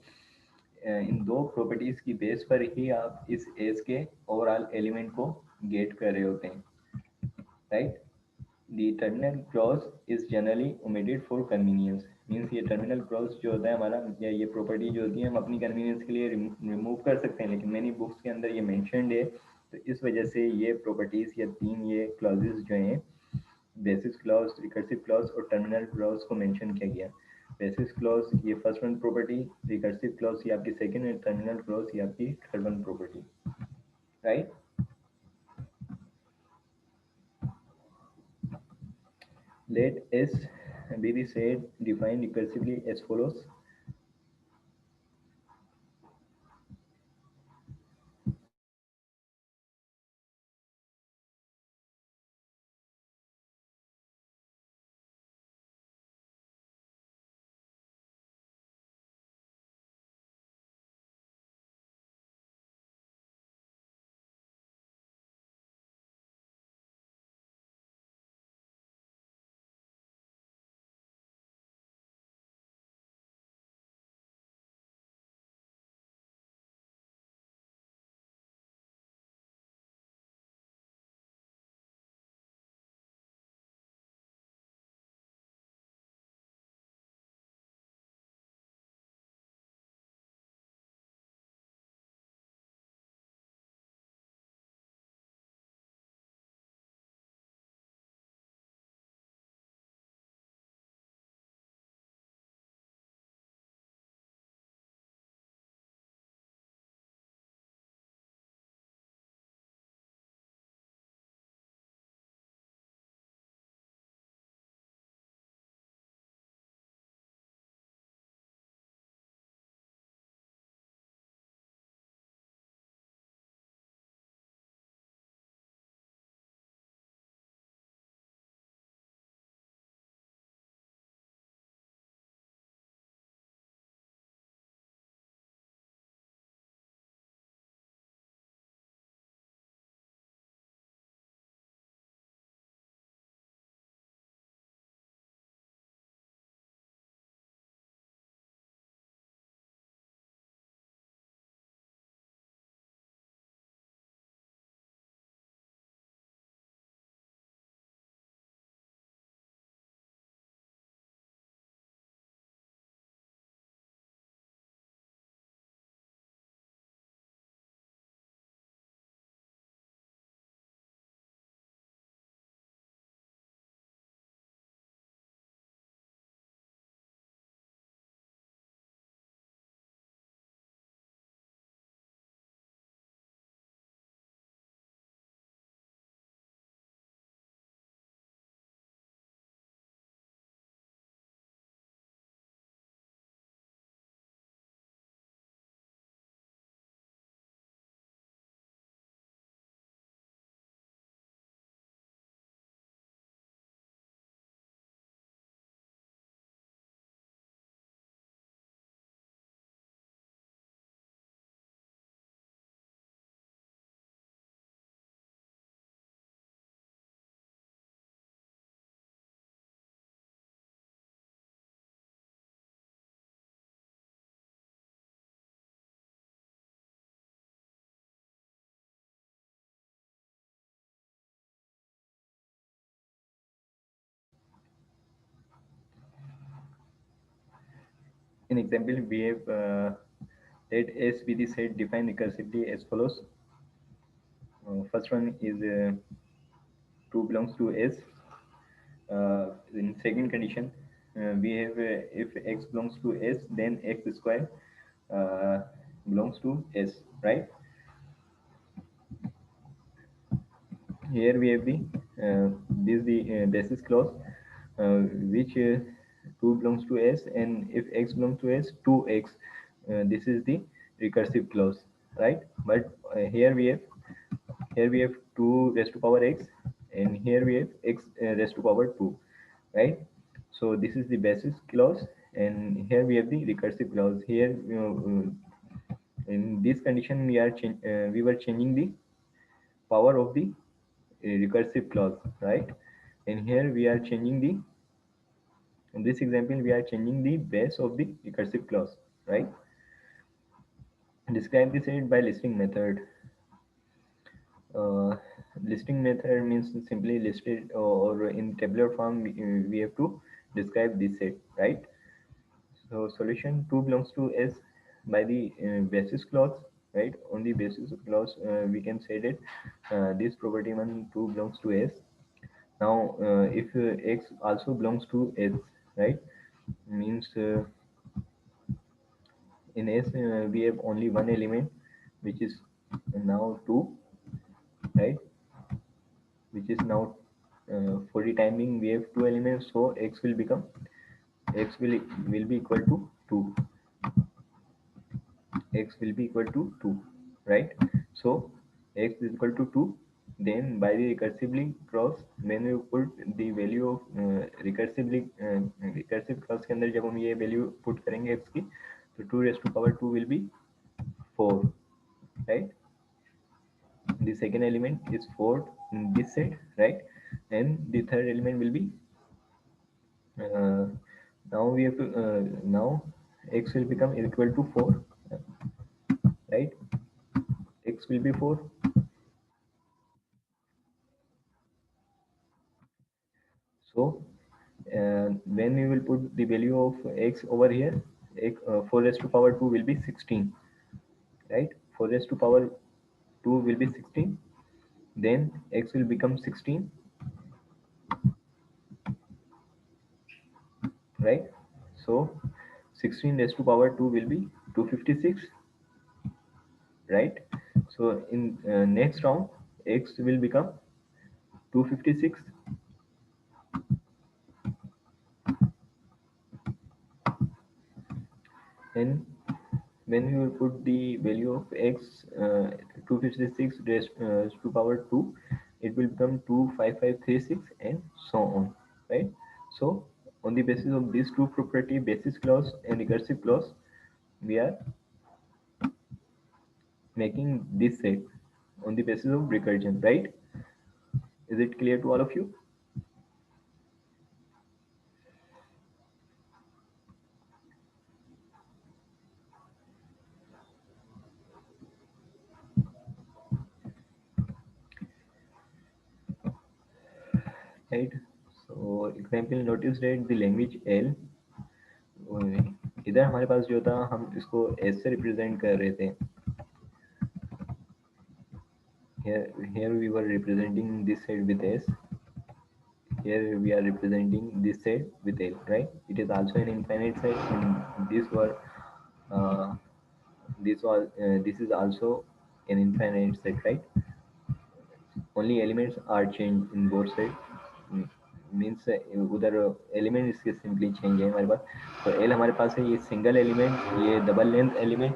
इन दो प्रॉपर्टीज की बेस पर ही आप इस एस के ओवरऑल एलिमेंट को गेट कर रहे होते हैं, right. The terminal clause is generally omitted for convenience। Means ये टर्मिनल क्लॉज जो होता है हमारा या ये प्रॉपर्टी जो होती है हम अपनी कन्वीनियंस के लिए रिमूव कर सकते हैं, लेकिन मैनी बुक्स के अंदर ये मेंशनड है, तो इस वजह से ये प्रॉपर्टीज या तीन ये क्लॉजेस जो हैं बेसिस क्लॉज, रिकर्सिव क्लॉज और टर्मिनल क्लॉज को मेंशन किया गया। बेसिस क्लॉज ये first one property, recursive clause ये आपकी सेकंड, एंड टर्मिनल क्लॉज ये आपकी third one property, right. Let S be the set defined recursively as follows. In example, we have let S be the set defined recursively as follows. First one is 2 belongs to S. In second condition, we have if X belongs to S, then X square uh, belongs to S, right? Here we have the this the basis clause which 2 belongs to S, and if X belongs to S, 2X, this is the recursive clause, right? But here we have 2 raised to power X, and here we have X raised to power 2, right? So this is the basis clause, and here we have the recursive clause. Here in this condition we were changing the power of the recursive clause, right? And here we are changing the, in this example, we are changing the base of the recursive clause, right? Describe the set by listing method. Uh, Listing method means simply listed, or in tabular form, we have to describe this set, right? So solution 2 belongs to S by the basis clause, right? On the basis clause, we can say that this property 1 2 belongs to S. Now, if X also belongs to S, right? means in S we have only one element, which is now 2, right? Which is now for the timing we have two elements, so x will be equal to 2. X will be equal to 2, right? So x is equal to 2. Then by the recursively cross, when we put the value of recursive cross के अंदर जब हम ये value put करेंगे x की, तो 2 raised to power 2 will be 4, right? The second element is 4 in this set, right? And the third element will be uh, now we have to now x will become equal to 4, right? X will be 4. So when we will put the value of x over here, 4 raised to power 2 will be 16, right? 4 raised to power 2 will be 16. Then x will become 16, right? So 16 raised to power 2 will be 256, right? So in next round, x will become 256, and when we will put the value of x 256 raised to power 2, it will become 25536 and so on, right? So on the basis of these two property, basis clause and recursive clause, we are making this set on the basis of recursion, right? Is it clear to all of you? Right? So example, notice that the language L, इधर हमारे पास जो था हम इसको S से represent कर रहे थे. Here we were representing this side with S. Here we are representing this side with L, right? It is also an infinite set, and uh, this is also an infinite set, right? Only elements are changed in both sides. Means उधर element इसके simply change है हमारे पास. तो L हमारे पास है, ये single element, ये डबल लेंथ एलिमेंट.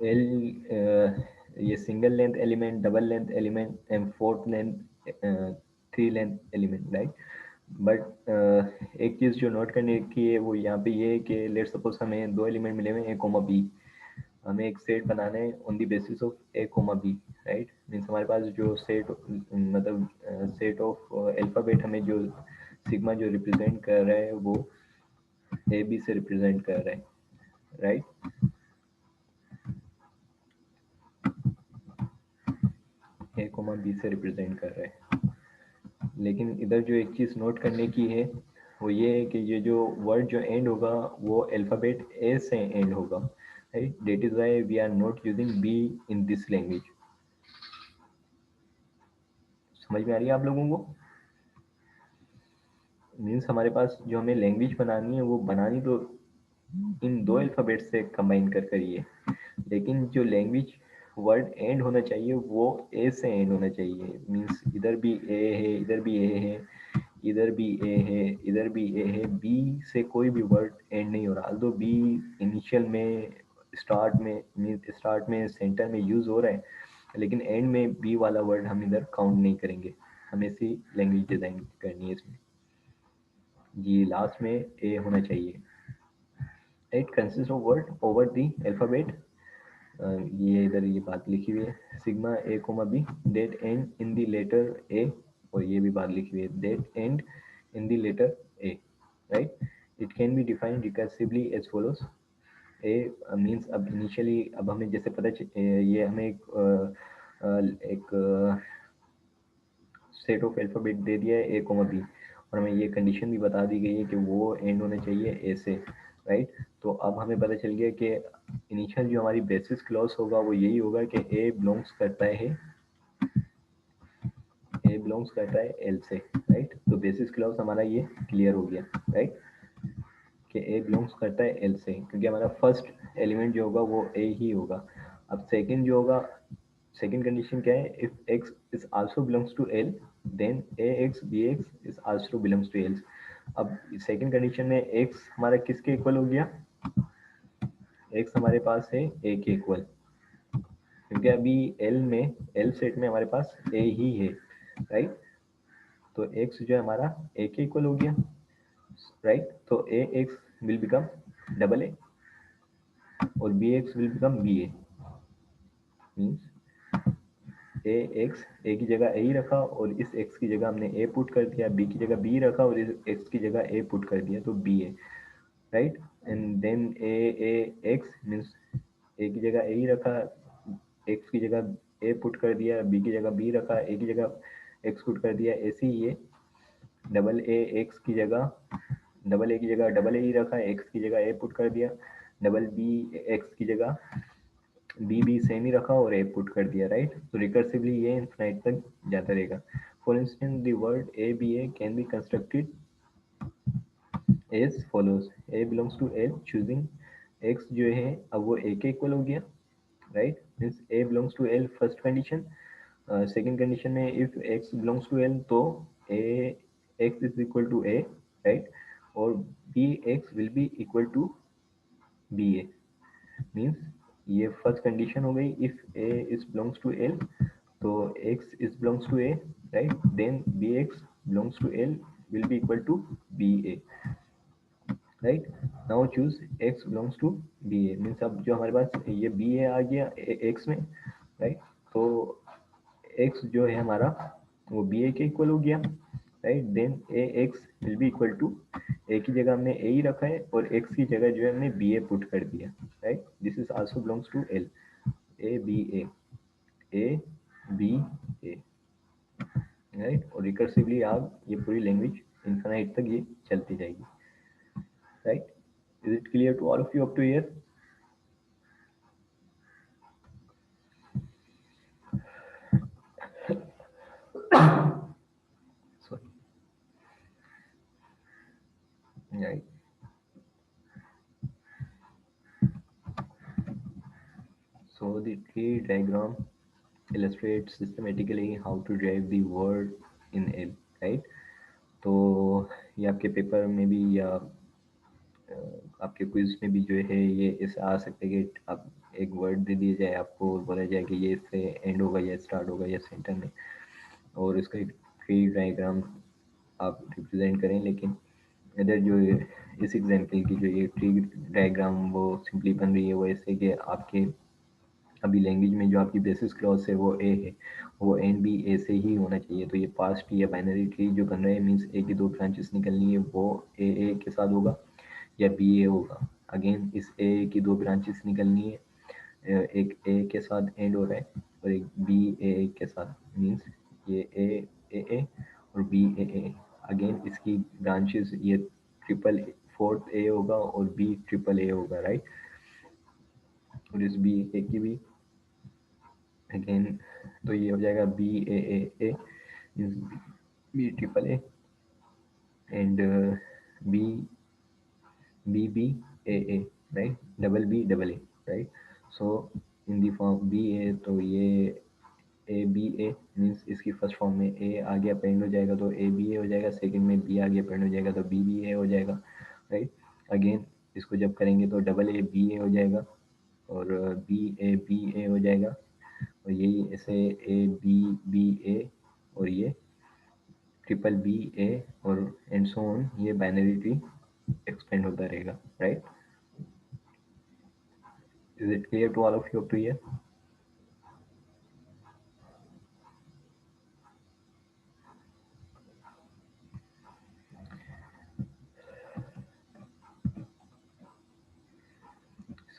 एल ये single length element, double length element and fourth length, three length element, right? But एक चीज़ जो नोट करने की है वो यहाँ पे ये है कि लेट सपोज हमें दो एलिमेंट मिले हुए हैं, ए कोमा बी. हमें एक सेट बनाना है on the basis of A comma B, right? Means हमारे पास जो सेट, मतलब सेट ऑफ अल्फ़ाबेट हमें जो सिग्मा जो रिप्रेजेंट कर रहा है वो ए बी से रिप्रेजेंट कर रहा है, राइट? ए कोमा बी से रिप्रेजेंट कर रहा है. लेकिन इधर जो एक चीज़ नोट करने की है वो ये है कि ये जो वर्ड जो एंड होगा वो अल्फ़ाबेट ए से एंड होगा, right? That is why we are not using B in this language. समझ में आ रही है आप लोगों को? मीन्स हमारे पास जो हमें लैंग्वेज बनानी है वो बनानी तो इन दो अल्फ़ाबेट से कंबाइन कर कर ही है, लेकिन जो लैंग्वेज वर्ड एंड होना चाहिए वो ए से एंड होना चाहिए. मीन्स इधर भी ए है, इधर भी ए है, इधर भी ए है, इधर भी ए है. बी से कोई भी वर्ड एंड नहीं हो रहा. दो बी इनिशियल में, स्टार्ट में, मीन्स स्टार्ट में, सेंटर में यूज़ हो रहा है, लेकिन एंड में बी वाला वर्ड हम इधर काउंट नहीं करेंगे. हमें ऐसी लैंग्वेज डिज़ाइन करनी है इसमें. जी लास्ट में ए होना चाहिए. It consist of word over the alphabet. ये इधर ये बात लिखी हुई है, sigma A comma B that end in the letter A. और ये भी बात लिखी हुई है, that end in the letter A, right? It can be defined recursively as follows. Uh means अब इनिशियली अब हमें जैसे ये हमें एक सेट ऑफ अल्फ़ाबेट दे दिया है ए कोमा बी, और हमें ये कंडीशन भी बता दी गई है कि वो एंड होना चाहिए ए से, राइट? तो अब हमें पता चल गया कि इनिशियल जो हमारी बेसिस क्लॉज होगा वो यही होगा कि ए बिलोंग्स करता है, ए बिलोंग्स करता है एल से, राइट। तो बेसिस क्लॉज हमारा ये क्लियर हो गया, राइट, कि ए बिलोंग्स करता है एल से, क्योंकि हमारा फर्स्ट एलिमेंट जो होगा वो ए ही होगा। अब सेकंड जो होगा, सेकंड कंडीशन क्या है, if X is also belongs to L then A X B X is also belongs to L. अब सेकंड कंडीशन में एक्स हमारा किसके इक्वल हो गया, एक्स हमारे पास है ए के इक्वल, क्योंकि अभी एल में, एल सेट में हमारे पास ए ही है, राइट। तो एक्स जो है हमारा ए के इक्वल हो गया, राइट। तो A X will become double A और B X will become B A, means A X, A की जगह ए ही रखा और इस एक्स की जगह हमने ए पुट कर दिया, बी की जगह बी रखा और इस एक्स की जगह ए पुट कर दिया, तो B A, right. And then A A X means A की जगह ए ही रखा, एक्स की जगह ए पुट कर दिया, बी की जगह बी रखा, ए की जगह एक्स पुट कर दिया, ऐसे ही ये डबल ए एक्स की जगह, डबल ए की जगह डबल ए ही रखा, एक्स की जगह ए पुट कर दिया, डबल बी एक्स की जगह बी बी सेम ही रखा और ए पुट कर दिया, राइट। तो रिकर्सिवली ये इन्फिनाइट तक जाता रहेगा। For instance the word A B A can be constructed as follows, A belongs to L choosing X जो है अब वो ए के इक्वल हो गया, right, means A belongs to L first condition. Second condition में if X belongs to L तो A X is equal to A, right, और B X will be equal to B A, means ये first condition हो गई, if A is belongs to L तो X is belongs to A, right, then B X belongs to L will be equal to B A, right. Now choose X belongs to B A, means अब जो हमारे पास ये B ए आ गया x में, right. तो x जो है हमारा वो बी ए के इक्वल हो गया, right, then A X will be equal to, A की जगह हमने ए ही रखा है और एक्स की जगह जो है हमने बी ए पुट कर दिया, right, this is also belongs to L, A B A B A, right. और रिकर्सिवली आप ये पूरी लैंग्वेज इन्फिनाइट तक ये चलती जाएगी, right. Is it clear to all of you up to here? Sorry, right. So the tree diagram illustrates systematically how to drive the word in L, right? तो ये आपके पेपर में भी या आपके क्विज में भी जो है ये ऐसे आ सकते हैं कि आप एक वर्ड दे दिया जाए आपको और बोला जाए कि ये इससे एंड होगा या स्टार्ट होगा या सेंटर में, और इसका एक ट्री डायग्राम आप रिप्रेजेंट करें। लेकिन इधर जो इस एग्जाम्पल की जो ये ट्री डायग्राम वो सिंपली बन रही है वो ऐसे कि आपके अभी लैंग्वेज में जो आपकी बेसिस क्लॉज है वो ए है, वो एन भी ए से ही होना चाहिए। तो ये पास ट्री या बाइनरी ट्री जो बन रहा है मीन्स ए की दो ब्रांचेस निकलनी है वो ए के साथ होगा या बी ए होगा। अगेन इस ए की दो ब्रांचेस निकलनी है, एक ए के साथ एंड हो रहा है और एक बी ए के साथ, मीन्स ये ए और बी ए। अगेन इसकी ब्रांचेस ये ट्रिपल फोर्थ ए होगा और बी ट्रिपल ए होगा, राइट। और इस बी ए की भी अगेन, तो ये हो जाएगा B A B triple A and B B B A, right, double A, right. So in the form B A, तो ये ए बी ए मीन्स इसकी फर्स्ट फॉर्म में ए आ गया पेंड हो जाएगा तो ए बी ए हो जाएगा, सेकंड में बी आ गया पेंड हो जाएगा तो बी बी ए हो जाएगा, राइट। अगेन इसको जब करेंगे तो डबल ए बी ए हो जाएगा और बी ए हो जाएगा, और यही ऐसे ए बी बी ए और ये ट्रिपल बी ए और एंड सो ऑन, ये बाइनरी ट्री एक्सपेंड होता रहेगा, right. Is it clear to all of you up to here?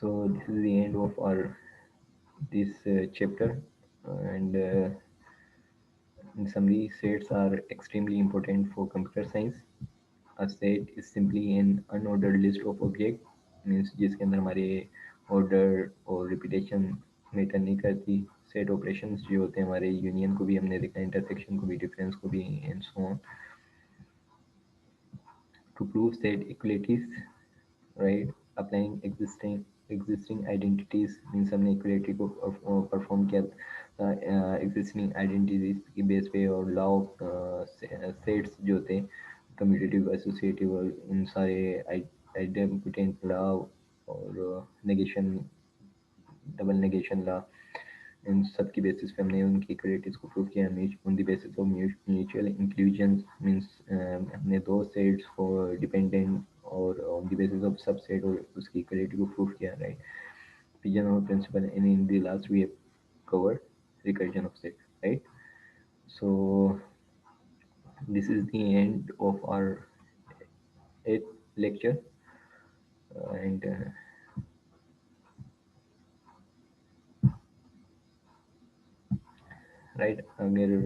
So this is the end of our this chapter, and in summary, sets are extremely important for computer science. A set is simply an unordered list of objects means जिसके अंदर हमारे order और repetition matter नहीं करती। Set operations जो होते हैं हमारे, यूनियन को भी हमने देखा, इंटरसेक्शन को भी, डिफरेंस को भी, and so on. To prove set equalities, right? Applying existing identities means हमने equality को परफॉर्म किया existing identities की बेस पे, और लॉ ऑफ सेट्स जो होते हैं कम्यूटेटिव, एसोसिएटिव, और इन सारे आइडेम्पोटेंट लॉ और नेगेशन, डबल नेगेशन लॉ, इन सब की बेसिस पे हमने उनकी इक्वलिटीज को प्रूव किया। On the basis of mutual inclusion means हमने दो सेट्स को डिपेंडेंट और on the basis of subset और उसकी इक्वलिटी को प्रूव किया, right? Pigeonhole principle, and in the last we have covered recursion of set, right? So this is the end of our eighth lecture, and right, अगर